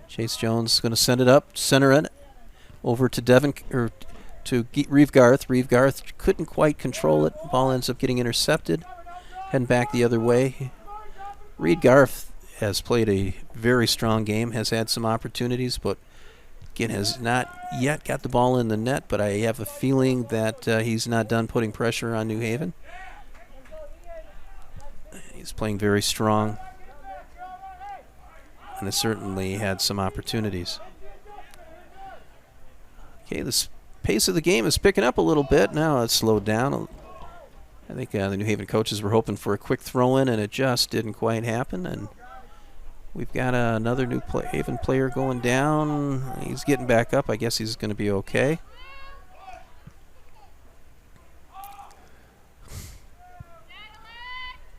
Chase Jones going to send it up, center it, over to Reeve Garth. Reeve Garth couldn't quite control it. Ball ends up getting intercepted. Heading back the other way. Reeve Garth has played a very strong game, has had some opportunities, but again has not yet got the ball in the net, but I have a feeling that he's not done putting pressure on New Haven. He's playing very strong and has certainly had some opportunities. Okay, the pace of the game is picking up a little bit. Now it's slowed down. I think the New Haven coaches were hoping for a quick throw-in, and it just didn't quite happen. And we've got another New Haven player going down. He's getting back up. I guess he's going to be okay.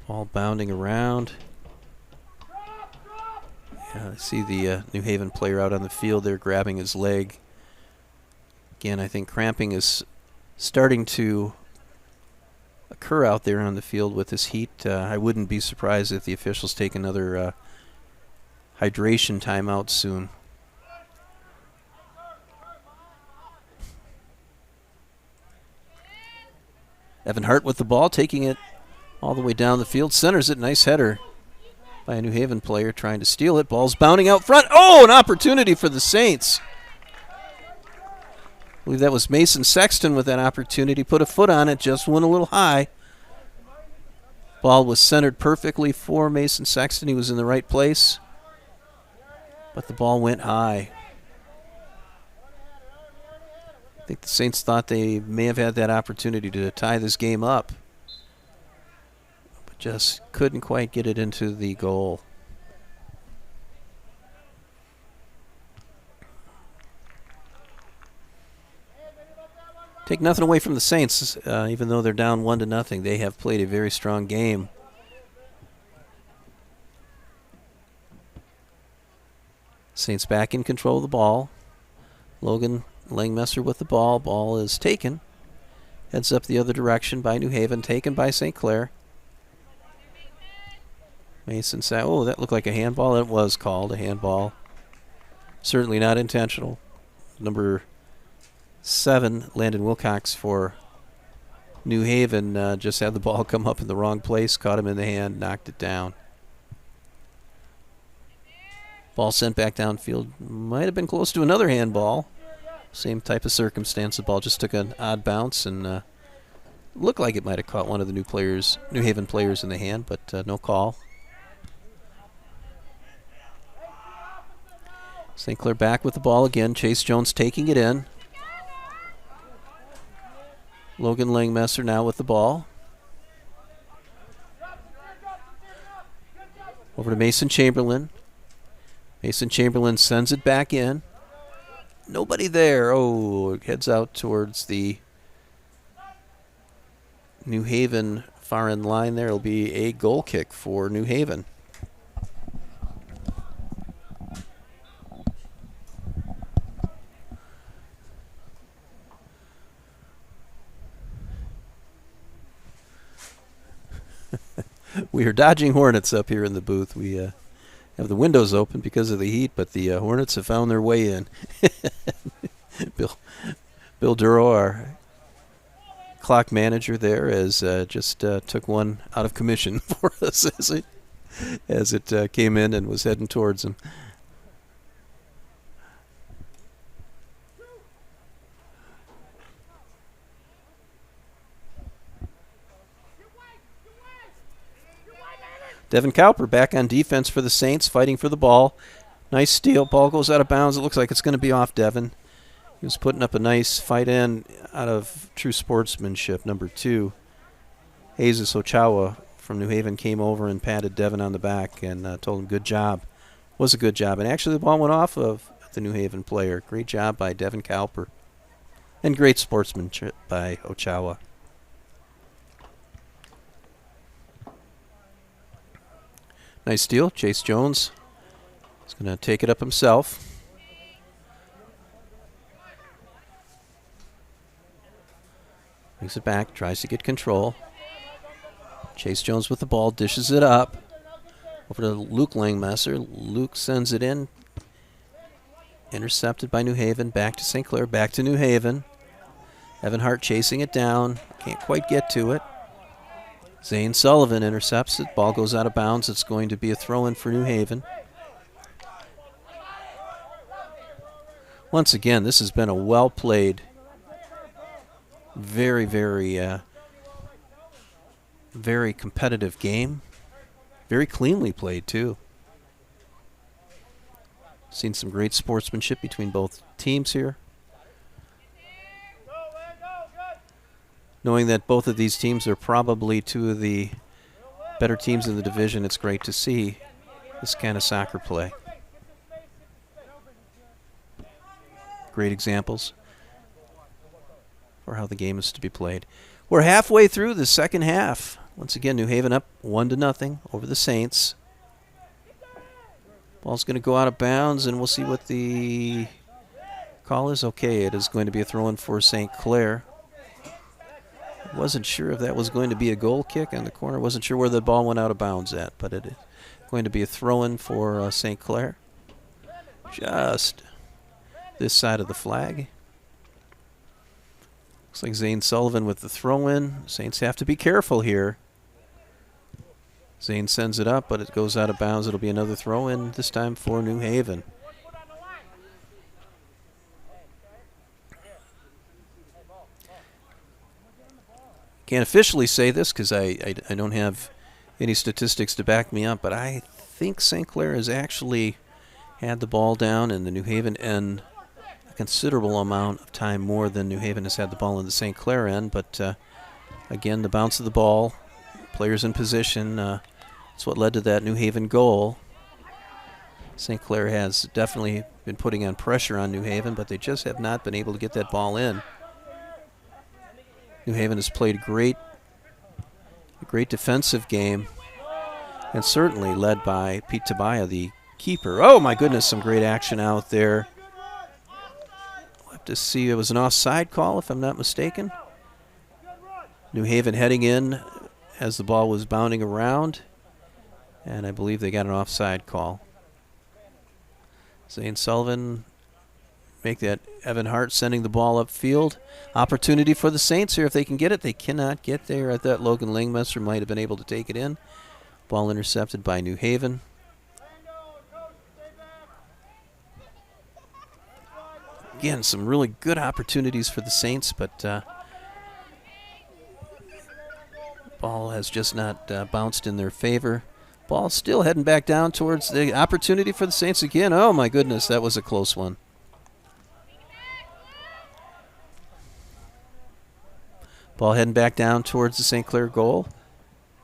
Ball bounding around. Yeah, I see the New Haven player out on the field there grabbing his leg. Again, I think cramping is starting to occur out there on the field with this heat. I wouldn't be surprised if the officials take another hydration timeout soon. Evan Hart with the ball, taking it all the way down the field, centers it. Nice header by a New Haven player trying to steal it. Ball's bounding out front. Oh, an opportunity for the Saints. I believe that was Mason Sexton with that opportunity. Put a foot on it, just went a little high. Ball was centered perfectly for Mason Sexton. He was in the right place, but the ball went high. I think the Saints thought they may have had that opportunity to tie this game up, but just couldn't quite get it into the goal. Take nothing away from the Saints, even though they're down 1-0. They have played a very strong game. Saints back in control of the ball. Logan Langmesser with the ball. Ball is taken. Heads up the other direction by New Haven, taken by St. Clair. Mason said, oh, that looked like a handball. It was called a handball. Certainly not intentional. Number 7, Landon Wilcox for New Haven, just had the ball come up in the wrong place, caught him in the hand, knocked it down. Ball sent back downfield. Might have been close to another handball. Same type of circumstance. The ball just took an odd bounce and looked like it might have caught one of the New Haven players in the hand, but no call. St. Clair back with the ball again. Chase Jones taking it in. Logan Langmesser now with the ball. Over to Mason Chamberlain. Mason Chamberlain sends it back in. Nobody there. Oh, it heads out towards the New Haven far end line there. It'll be a goal kick for New Haven. We are dodging hornets up here in the booth. We have the windows open because of the heat, but the hornets have found their way in. Bill Duro, our clock manager there, has just took one out of commission for us as it came in and was heading towards him. Devin Cowper back on defense for the Saints, fighting for the ball. Nice steal. Ball goes out of bounds. It looks like it's going to be off Devin. He was putting up a nice fight in out of true sportsmanship. Number 2, Jesus Ochawa from New Haven came over and patted Devin on the back and told him good job. Was a good job. And actually the ball went off of the New Haven player. Great job by Devin Cowper. And great sportsmanship by Ochawa. Nice steal. Chase Jones is going to take it up himself. Brings it back, tries to get control. Chase Jones with the ball, dishes it up. Over to Luke Langmesser. Luke sends it in. Intercepted by New Haven. Back to St. Clair, back to New Haven. Evan Hart chasing it down. Can't quite get to it. Zane Sullivan intercepts it. Ball goes out of bounds. It's going to be a throw-in for New Haven. Once again, this has been a well-played, very, very, very competitive game. Very cleanly played, too. Seen some great sportsmanship between both teams here. Knowing that both of these teams are probably two of the better teams in the division, it's great to see this kind of soccer play. Great examples for how the game is to be played. We're halfway through the second half. Once again, New Haven up 1-0 over the Saints. Ball's going to go out of bounds, and we'll see what the call is. Okay, it is going to be a throw-in for St. Clair. Wasn't sure if that was going to be a goal kick on the corner. Wasn't sure where the ball went out of bounds at, but it is going to be a throw-in for St. Clair. Just this side of the flag. Looks like Zane Sullivan with the throw-in. Saints have to be careful here. Zane sends it up, but it goes out of bounds. It'll be another throw-in, this time for New Haven. Can't officially say this because I don't have any statistics to back me up, but I think St. Clair has actually had the ball down in the New Haven end a considerable amount of time more than New Haven has had the ball in the St. Clair end. But again, the bounce of the ball, players in position, it's what led to that New Haven goal. St. Clair has definitely been putting on pressure on New Haven, but they just have not been able to get that ball in. New Haven has played a great defensive game, and certainly led by Pete Tabaya, the keeper. Oh my goodness, some great action out there. We'll have to see. It was an offside call, if I'm not mistaken. New Haven heading in as the ball was bounding around, and I believe they got an offside call. Zane Sullivan make that. Evan Hart sending the ball upfield. Opportunity for the Saints here if they can get it. They cannot get there. I thought Logan Langmesser might have been able to take it in. Ball intercepted by New Haven. Again, some really good opportunities for the Saints, but ball has just not bounced in their favor. Ball still heading back down towards the opportunity for the Saints again. Oh my goodness, that was a close one. Ball heading back down towards the St. Clair goal.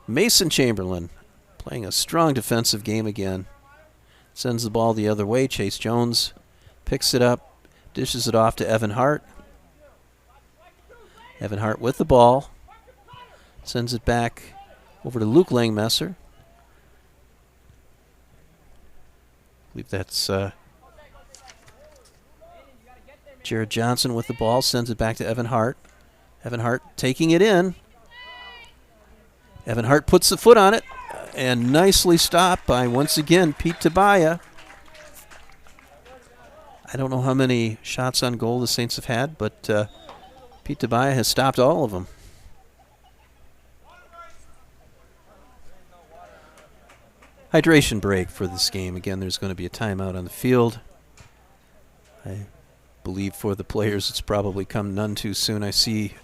Mason Chamberlain playing a strong defensive game again. Sends the ball the other way. Chase Jones picks it up, dishes it off to Evan Hart. Evan Hart with the ball. Sends it back over to Luke Langmesser. I believe that's Jared Johnson with the ball. Sends it back to Evan Hart. Evan Hart taking it in. Evan Hart puts the foot on it, and nicely stopped by, once again, Pete Tabaya. I don't know how many shots on goal the Saints have had, but Pete Tabaya has stopped all of them. Hydration break for this game. Again, there's going to be a timeout on the field. I believe for the players it's probably come none too soon. I see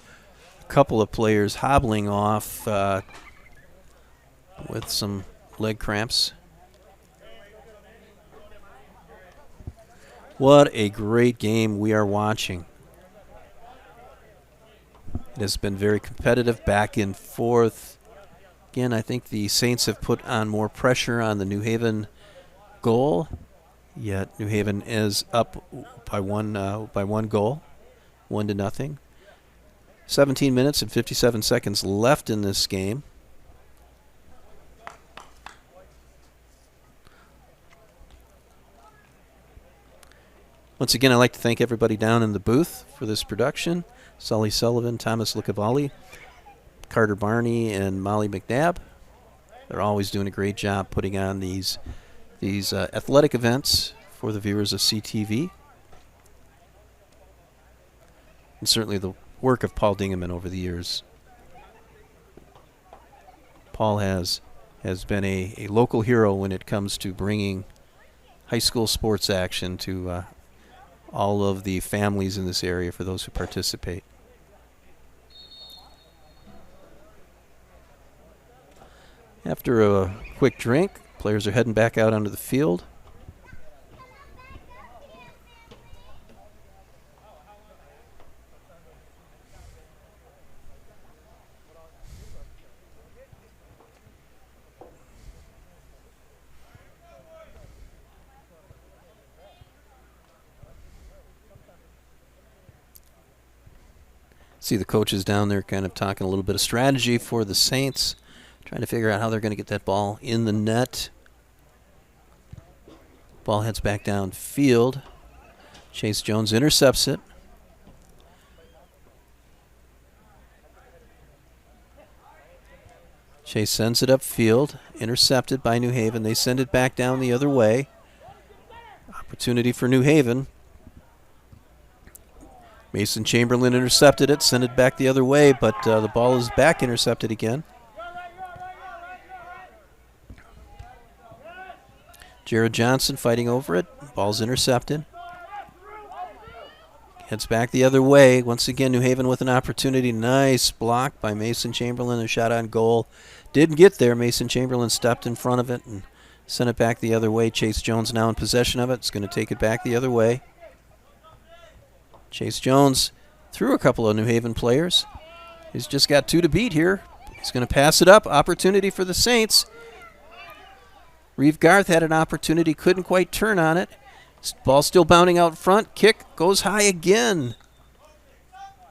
a couple of players hobbling off with some leg cramps. What a great game we are watching. It has been very competitive, back and forth. Again, I think the Saints have put on more pressure on the New Haven goal, yet New Haven is up by one goal, 1-0. 17 minutes and 57 seconds left in this game. Once again, I'd like to thank everybody down in the booth for this production. Sully Sullivan, Thomas Lucavalli, Carter Barney, and Molly McNabb. They're always doing a great job putting on these athletic events for the viewers of CTV. And certainly the work of Paul Dingeman over the years. Paul has been a local hero when it comes to bringing high school sports action to all of the families in this area for those who participate. After a quick drink, players are heading back out onto the field. See the coaches down there kind of talking a little bit of strategy for the Saints, trying to figure out how they're going to get that ball in the net. Ball heads back downfield. Chase Jones intercepts it. Chase sends it upfield, intercepted by New Haven. They send it back down the other way. Opportunity for New Haven. Mason Chamberlain intercepted it, sent it back the other way, but the ball is back intercepted again. Jared Johnson fighting over it. Ball's intercepted. Heads back the other way. Once again, New Haven with an opportunity. Nice block by Mason Chamberlain. A shot on goal. Didn't get there. Mason Chamberlain stepped in front of it and sent it back the other way. Chase Jones now in possession of it. It's going to take it back the other way. Chase Jones threw a couple of New Haven players. He's just got two to beat here. He's going to pass it up. Opportunity for the Saints. Reeve Garth had an opportunity, couldn't quite turn on it. Ball still bounding out front. Kick goes high again.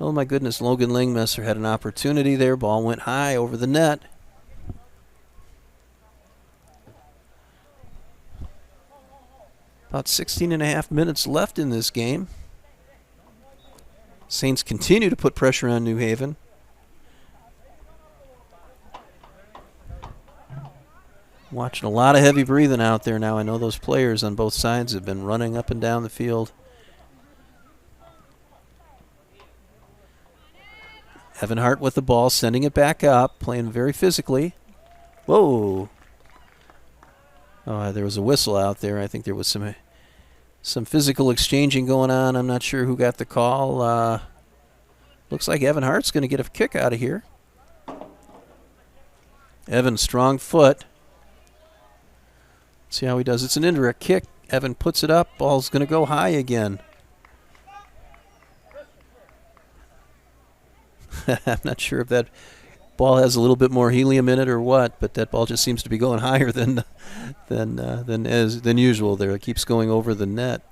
Oh my goodness, Logan Langmesser had an opportunity there. Ball went high over the net. About 16 and a half minutes left in this game. Saints continue to put pressure on New Haven. Watching a lot of heavy breathing out there now. I know those players on both sides have been running up and down the field. Evan Hart with the ball, sending it back up, playing very physically. Whoa. Oh, there was a whistle out there. I think there was some physical exchanging going on. I'm not sure who got the call. Looks like Evan Hart's going to get a kick out of here. Evan, strong foot. See how he does. It's an indirect kick. Evan puts it up. Ball's going to go high again. I'm not sure if that ball has a little bit more helium in it or what, but that ball just seems to be going higher than usual there. It keeps going over the net.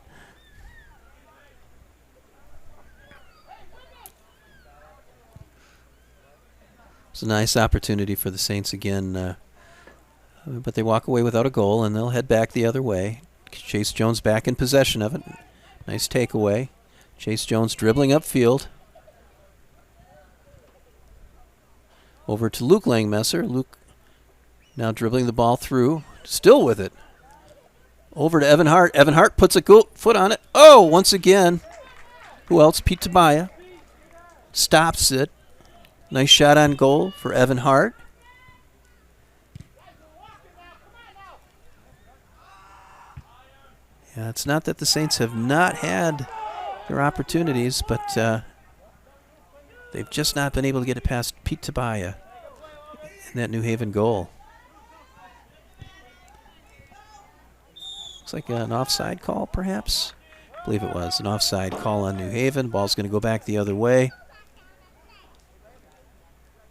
It's a nice opportunity for the Saints again, but they walk away without a goal, and they'll head back the other way. Chase Jones back in possession of it. Nice takeaway. Chase Jones dribbling upfield. Over to Luke Langmesser. Luke now dribbling the ball through. Still with it. Over to Evan Hart. Evan Hart puts a foot on it. Oh, once again. Who else? Pete Tabaya. Stops it. Nice shot on goal for Evan Hart. Yeah, it's not that the Saints have not had their opportunities, but they've just not been able to get it past Pete Tabaya in that New Haven goal. Looks like an offside call, perhaps. I believe it was an offside call on New Haven. Ball's going to go back the other way.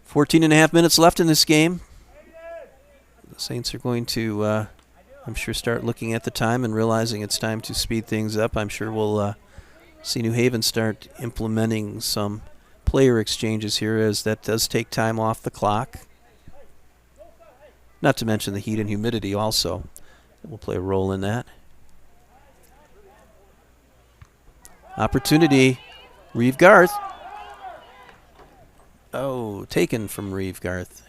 14 and a half minutes left in this game. The Saints are going to, I'm sure, start looking at the time and realizing it's time to speed things up. I'm sure we'll see New Haven start implementing some player exchanges here, as that does take time off the clock. Not to mention the heat and humidity also. It will play a role in that. Opportunity. Reeve Garth. Oh, taken from Reeve Garth.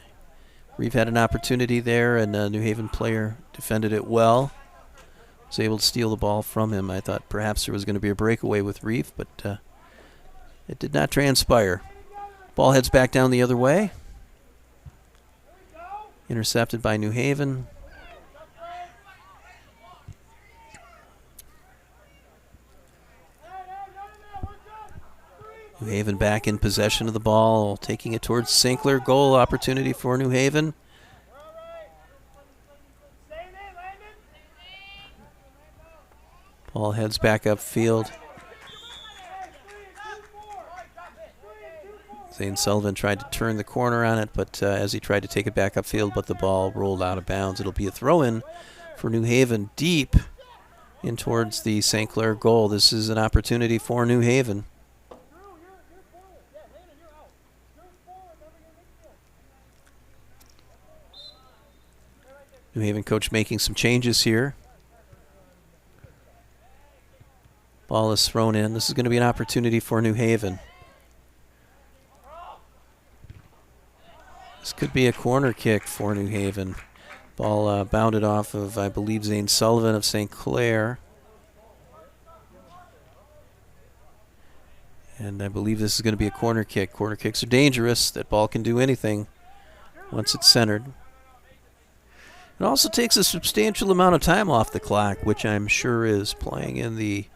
Reeve had an opportunity there, and a New Haven player defended it well. Was able to steal the ball from him. I thought perhaps there was going to be a breakaway with Reeve, but it did not transpire. Ball heads back down the other way. Intercepted by New Haven. New Haven back in possession of the ball, taking it towards St. Clair. Goal opportunity for New Haven. Ball heads back upfield. Zane Sullivan tried to turn the corner on it, but as he tried to take it back upfield, but the ball rolled out of bounds. It'll be a throw-in for New Haven deep in towards the St. Clair goal. This is an opportunity for New Haven. New Haven coach making some changes here. Ball is thrown in. This is going to be an opportunity for New Haven. This could be a corner kick for New Haven. Ball bounded off of, I believe, Zane Sullivan of St. Clair. And I believe this is going to be a corner kick. Corner kicks are dangerous. That ball can do anything once it's centered. It also takes a substantial amount of time off the clock, which I'm sure is playing in the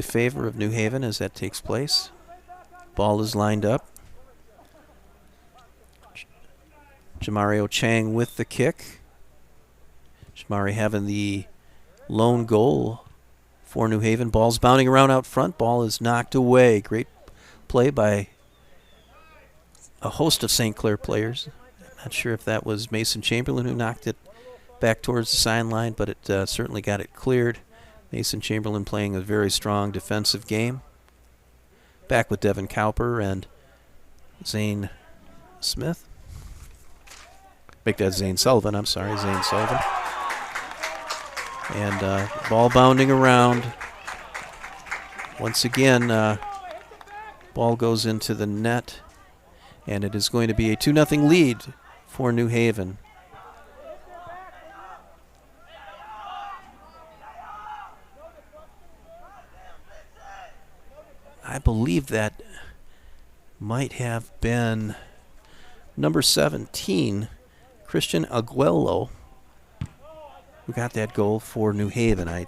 favor of New Haven as that takes place. Ball is lined up. Jamario Chang with the kick. Jamari having the lone goal for New Haven. Ball's bounding around out front. Ball is knocked away. Great play by a host of St. Clair players. Not sure if that was Mason Chamberlain who knocked it back towards the sideline, but it certainly got it cleared. Mason Chamberlain playing a very strong defensive game. back with Devin Cowper and Zane Smith. Make that Zane Sullivan. I'm sorry, Zane Sullivan. And ball bounding around. Once again, ball goes into the net, and it is going to be a 2-0 lead for New Haven. I believe that might have been number 17, Christian Aguelo, who got that goal for New Haven.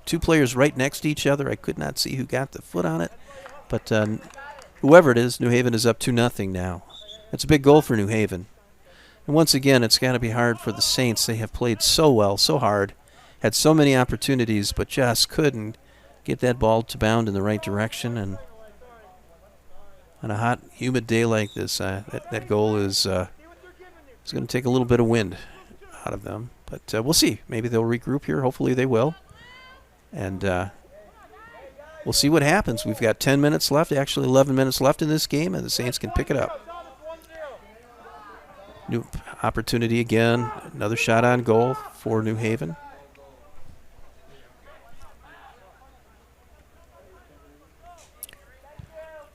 Two players right next to each other. I could not see who got the foot on it, but whoever it is, New Haven is up 2-0 now. That's a big goal for New Haven. And once again, it's got to be hard for the Saints. They have played so well, so hard, had so many opportunities, but just couldn't get that ball to bound in the right direction. And on a hot, humid day like this, that goal is going to take a little bit of wind out of them. But we'll see. Maybe they'll regroup here. Hopefully they will. And we'll see what happens. We've got 10 minutes left, actually 11 minutes left in this game, and the Saints can pick it up. New opportunity again. Another shot on goal for New Haven.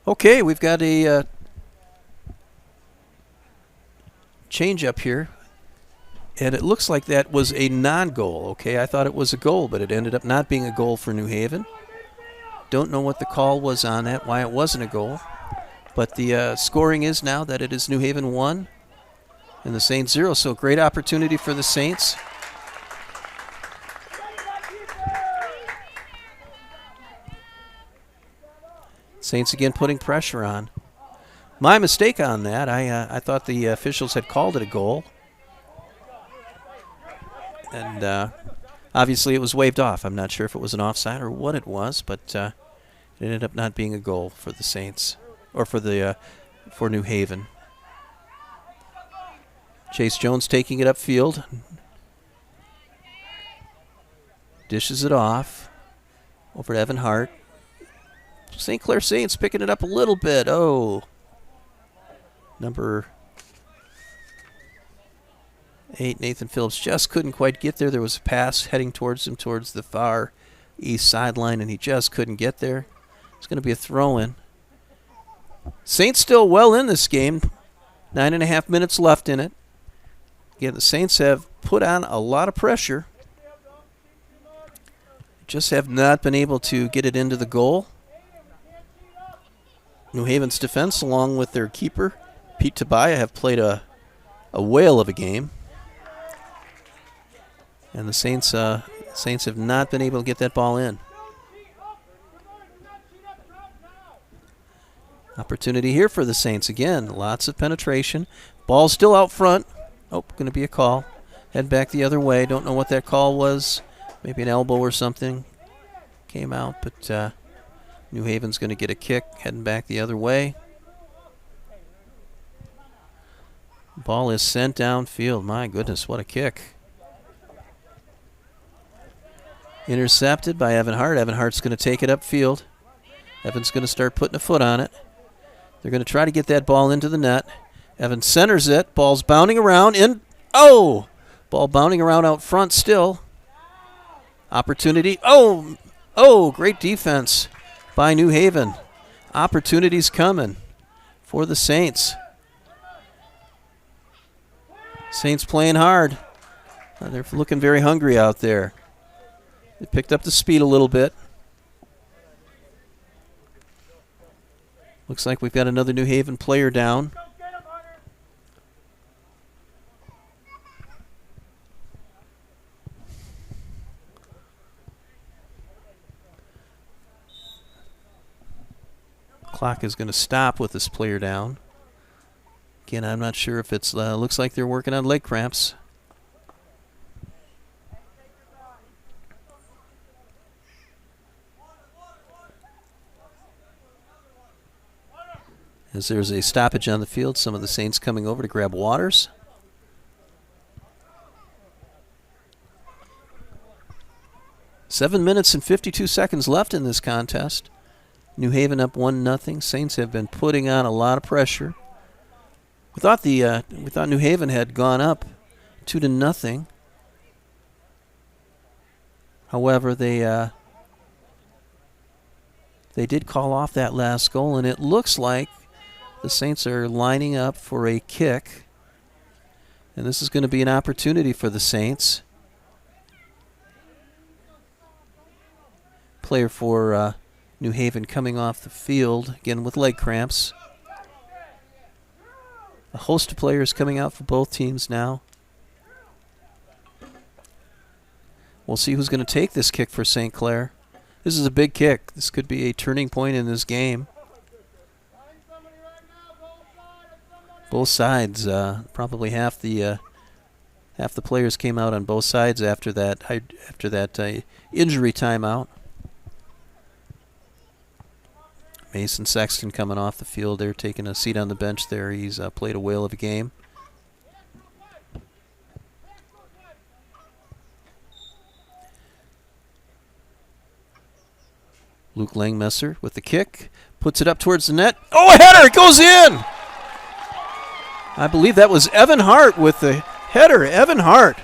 Okay, we've got a change up here. And it looks like that was a non-goal, okay? I thought it was a goal, but it ended up not being a goal for New Haven. Don't know what the call was on that, why it wasn't a goal. But the scoring is now that it is New Haven 1 and the Saints 0. So great opportunity for the Saints. Saints again putting pressure on. My mistake on that. I thought the officials had called it a goal. And obviously it was waved off. I'm not sure if it was an offside or what it was, but it ended up not being a goal for the Saints, or for New Haven. Chase Jones taking it upfield. Dishes it off over to Evan Hart. St. Clair Saints picking it up a little bit. Oh, number 8, Nathan Phillips, just couldn't quite get there. There was a pass heading towards him towards the far east sideline, and he just couldn't get there. It's going to be a throw-in. Saints still well in this game. 9.5 minutes left in it. Again, the Saints have put on a lot of pressure. Just have not been able to get it into the goal. New Haven's defense, along with their keeper, Pete Tabaya, have played a whale of a game. And the Saints have not been able to get that ball in. Opportunity here for the Saints again. Lots of penetration. Ball still out front. Oh, going to be a call. Head back the other way. Don't know what that call was. Maybe an elbow or something came out, but New Haven's going to get a kick heading back the other way. Ball is sent downfield. My goodness, what a kick. Intercepted by Evan Hart. Evan Hart's going to take it upfield. Evan's going to start putting a foot on it. They're going to try to get that ball into the net. Evan centers it. Ball's bounding around. Oh! Ball bounding around out front still. Opportunity. Oh, great defense by New Haven. Opportunities coming for the Saints. Saints playing hard. They're looking very hungry out there. They picked up the speed a little bit. Looks like we've got another New Haven player down. Clock is going to stop with this player down. Again, I'm not sure if it's, looks like they're working on leg cramps. As there's a stoppage on the field, some of the Saints coming over to grab waters. (7 minutes and 52 seconds left in this contest. New Haven up 1-0. Saints have been putting on a lot of pressure. We thought New Haven had gone up 2-0. However, they did call off that last goal, and it looks like the Saints are lining up for a kick. And this is going to be an opportunity for the Saints. Player for New Haven coming off the field, again with leg cramps. A host of players coming out for both teams now. We'll see who's going to take this kick for St. Clair. This is a big kick. This could be a turning point in this game. Both sides, probably half the players came out on both sides after that injury timeout. Mason Sexton coming off the field there, taking a seat on the bench there. He's played a whale of a game. Luke Langmesser with the kick, puts it up towards the net. Oh, a header! It goes in! I believe that was Evan Hart with the header. Evan Hart.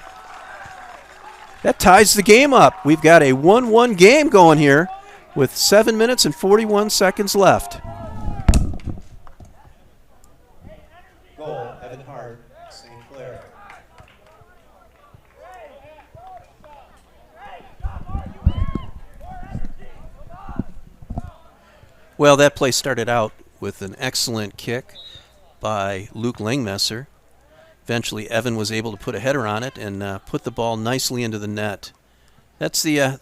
That ties the game up. We've got a 1-1 game going here with 7 minutes and 41 seconds left. Goal, Evan Hart, St. Clair. Well, that play started out with an excellent kick by Luke Langmesser. Eventually, Evan was able to put a header on it and put the ball nicely into the net. That's the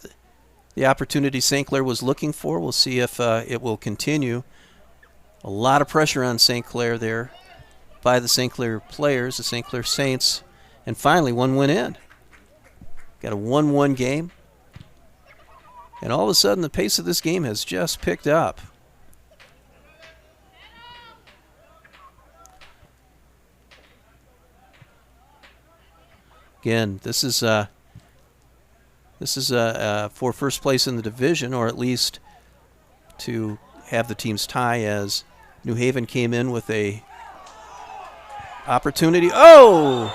opportunity St. Clair was looking for. We'll see if it will continue. A lot of pressure on St. Clair there by the St. Clair players, the St. Clair Saints. And finally, one went in. Got a 1-1 game. And all of a sudden, the pace of this game has just picked up. Again, this is for first place in the division, or at least to have the teams tie, as New Haven came in with a opportunity. Oh!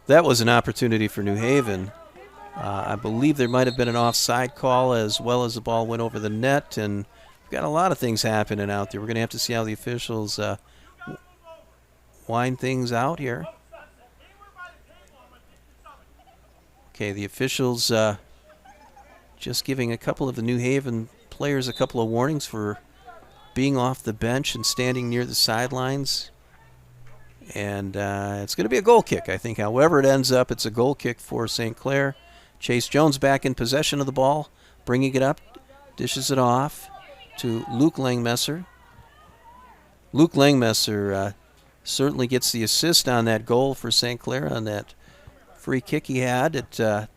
That was an opportunity for New Haven. I believe there might have been an offside call, as well as the ball went over the net, and we've got a lot of things happening out there. We're going to have to see how the officials wind things out here. Okay, the officials just giving a couple of the New Haven players a couple of warnings for being off the bench and standing near the sidelines. And it's going to be a goal kick, I think. However it ends up, it's a goal kick for St. Clair. Chase Jones back in possession of the ball, bringing it up, dishes it off to Luke Langmesser. Luke Langmesser certainly gets the assist on that goal for St. Clair on that free kick he had. It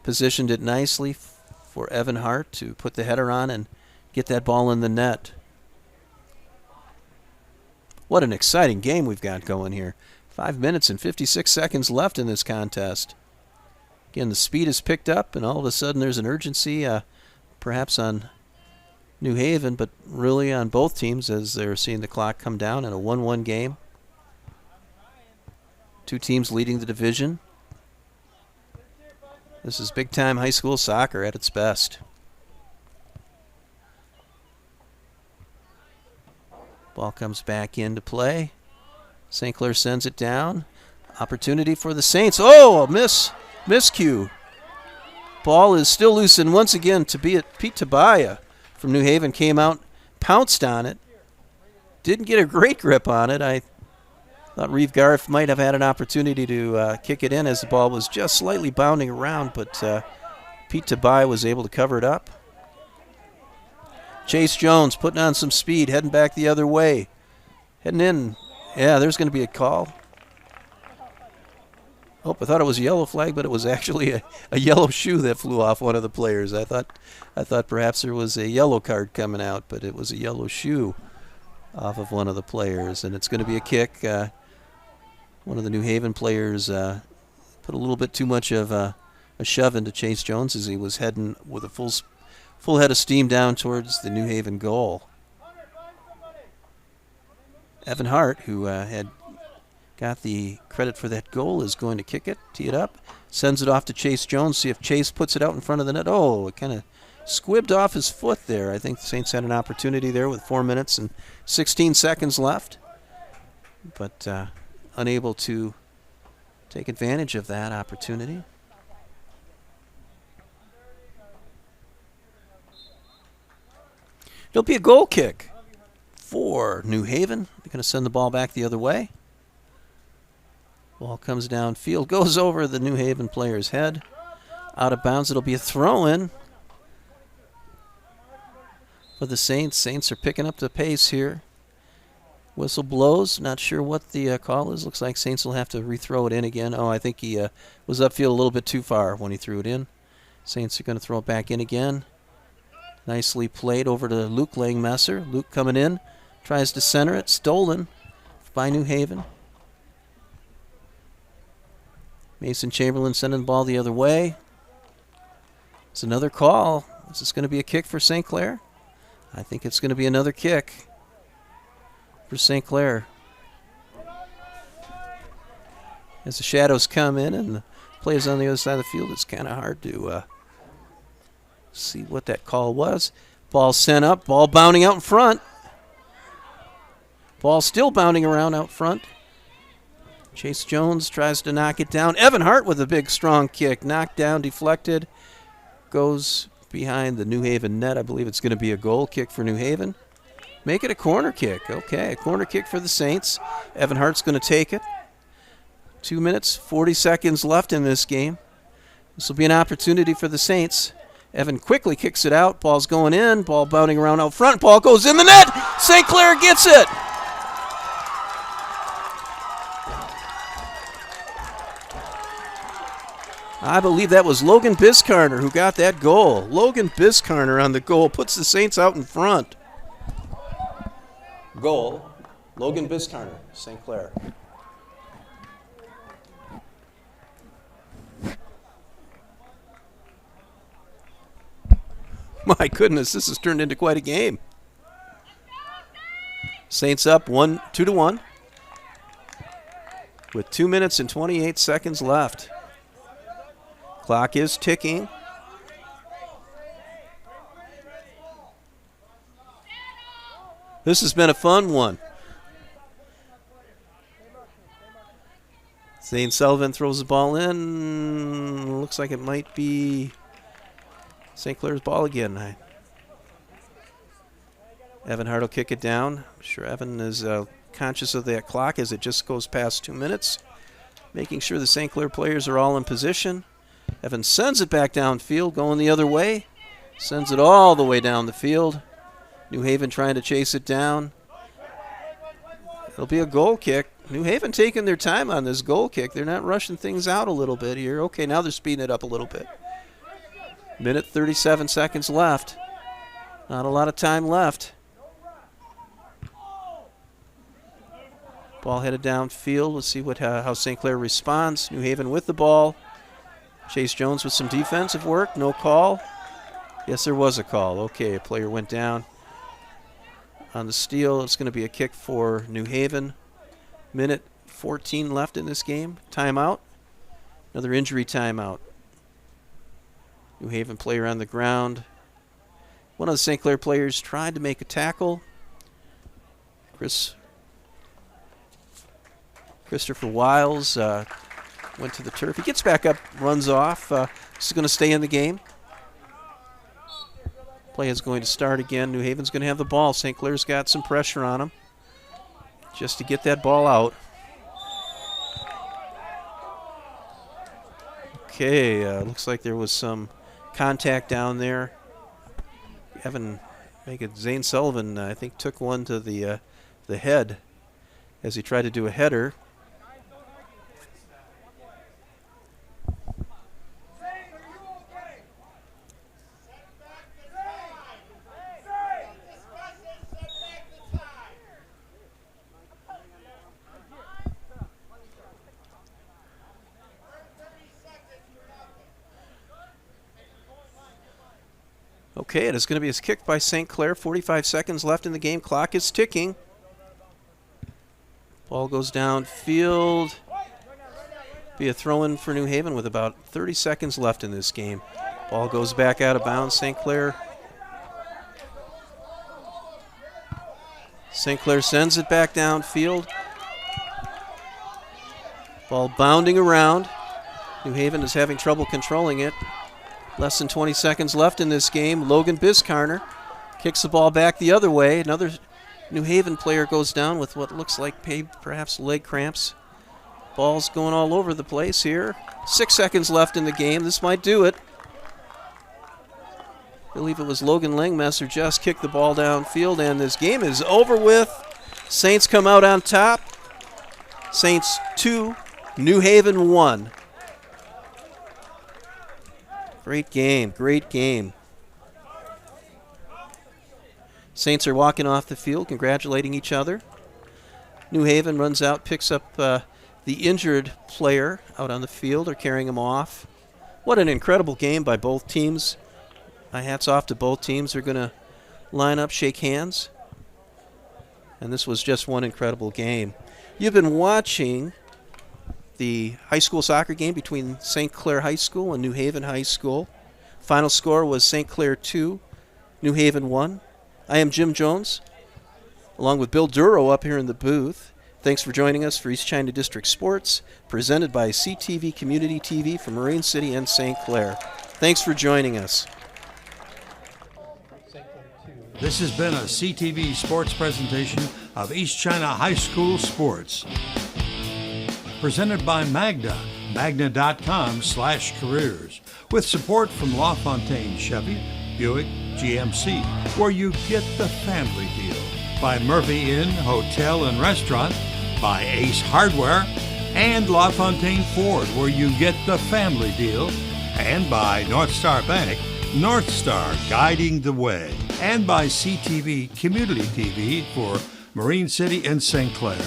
positioned it nicely for Evan Hart to put the header on and get that ball in the net. What an exciting game we've got going here. 5 minutes and 56 seconds left in this contest. Again, the speed is picked up, and all of a sudden there's an urgency, perhaps on New Haven, but really on both teams as they're seeing the clock come down in a 1-1 game. Two teams leading the division. This is big-time high school soccer at its best. Ball comes back into play. St. Clair sends it down. Opportunity for the Saints. Oh, a miscue. Ball is still loose, and once again, Pete Tabaya from New Haven came out, pounced on it. Didn't get a great grip on it. I thought Reeve Garth might have had an opportunity to kick it in as the ball was just slightly bounding around, but Pete Tabaya was able to cover it up. Chase Jones putting on some speed, heading back the other way. Heading in. Yeah, there's going to be a call. Oh, I thought it was a yellow flag, but it was actually a yellow shoe that flew off one of the players. I thought perhaps there was a yellow card coming out, but it was a yellow shoe off of one of the players, and it's going to be a kick. One of the New Haven players put a little bit too much of a shove into Chase Jones as he was heading with a Full head of steam down towards the New Haven goal. Evan Hart, who had got the credit for that goal, is going to kick it, tee it up, sends it off to Chase Jones, see if Chase puts it out in front of the net. Oh, it kind of squibbed off his foot there. I think the Saints had an opportunity there with 4 minutes and 16 seconds left, but unable to take advantage of that opportunity. It'll be a goal kick for New Haven. They're going to send the ball back the other way. Ball comes downfield, goes over the New Haven player's head. Out of bounds. It'll be a throw-in for the Saints. Saints are picking up the pace here. Whistle blows. Not sure what the call is. Looks like Saints will have to rethrow it in again. Oh, I think he was upfield a little bit too far when he threw it in. Saints are going to throw it back in again. Nicely played over to Luke Langmesser. Luke coming in. Tries to center it. Stolen by New Haven. Mason Chamberlain sending the ball the other way. It's another call. Is this going to be a kick for St. Clair? I think it's going to be another kick for St. Clair. As the shadows come in and the players on the other side of the field, it's kind of hard to see what that call was. Ball sent up, ball bounding out in front. Ball still bounding around out front. Chase Jones tries to knock it down. Evan Hart with a big, strong kick. Knocked down, deflected. Goes behind the New Haven net. I believe it's going to be a goal kick for New Haven. Make it a corner kick. Okay, a corner kick for the Saints. Evan Hart's going to take it. 2 minutes, 40 seconds left in this game. This will be an opportunity for the Saints. Evan quickly kicks it out. Ball's going in. Ball bounding around out front. Ball goes in the net. St. Clair gets it. I believe that was Logan Biscarner who got that goal. Logan Biscarner on the goal puts the Saints out in front. Goal, Logan Biscarner, St. Clair. My goodness, this has turned into quite a game. Saints up 2-1 with 2 minutes and 28 seconds left. Clock is ticking. This has been a fun one. Zane Sullivan throws the ball in. Looks like it might be St. Clair's ball again. Evan Hart will kick it down. I'm sure Evan is conscious of that clock as it just goes past 2 minutes. Making sure the St. Clair players are all in position. Evan sends it back downfield, going the other way. Sends it all the way down the field. New Haven trying to chase it down. It'll be a goal kick. New Haven taking their time on this goal kick. They're not rushing things out a little bit here. Okay, now they're speeding it up a little bit. Minute 37 seconds left. Not a lot of time left. Ball headed downfield. Let's see how St. Clair responds. New Haven with the ball. Chase Jones with some defensive work. No call. Yes, there was a call. Okay, a player went down on the steal. It's going to be a kick for New Haven. Minute 14 left in this game. Timeout. Another injury timeout. New Haven player on the ground. One of the St. Clair players tried to make a tackle. Christopher Wiles went to the turf. He gets back up, runs off. This is going to stay in the game. Play is going to start again. New Haven's going to have the ball. St. Clair's got some pressure on them just to get that ball out. Okay, looks like there was some contact down there. Zane Sullivan, I think, took one to the head as he tried to do a header. Okay, it is going to be a kick by St. Clair. 45 seconds left in the game. Clock is ticking. Ball goes downfield. Be a throw-in for New Haven with about 30 seconds left in this game. Ball goes back out of bounds. St. Clair sends it back downfield. Ball bounding around. New Haven is having trouble controlling it. Less than 20 seconds left in this game. Logan Biscarner kicks the ball back the other way. Another New Haven player goes down with what looks like perhaps leg cramps. Ball's going all over the place here. 6 seconds left in the game. This might do it. I believe it was Logan Langmesser just kicked the ball downfield, and this game is over with. Saints come out on top. Saints 2, New Haven 1. Great game, great game. Saints are walking off the field, congratulating each other. New Haven runs out, picks up the injured player out on the field, or carrying him off. What an incredible game by both teams. My hats off to both teams. They're going to line up, shake hands. And this was just one incredible game. You've been watching the high school soccer game between St. Clair High School and New Haven High School. Final score was St. Clair 2, New Haven 1. I am Jim Jones, along with Bill Duro up here in the booth. Thanks for joining us for East China District Sports, presented by CTV Community TV for Marine City and St. Clair. Thanks for joining us. This has been a CTV Sports presentation of East China High School Sports. Presented by Magna, magna.com/careers, with support from LaFontaine Chevy, Buick, GMC, where you get the family deal. By Murphy Inn Hotel and Restaurant, by Ace Hardware, and LaFontaine Ford, where you get the family deal, and by North Star Bank, North Star guiding the way, and by CTV Community TV for Marine City and St. Clair.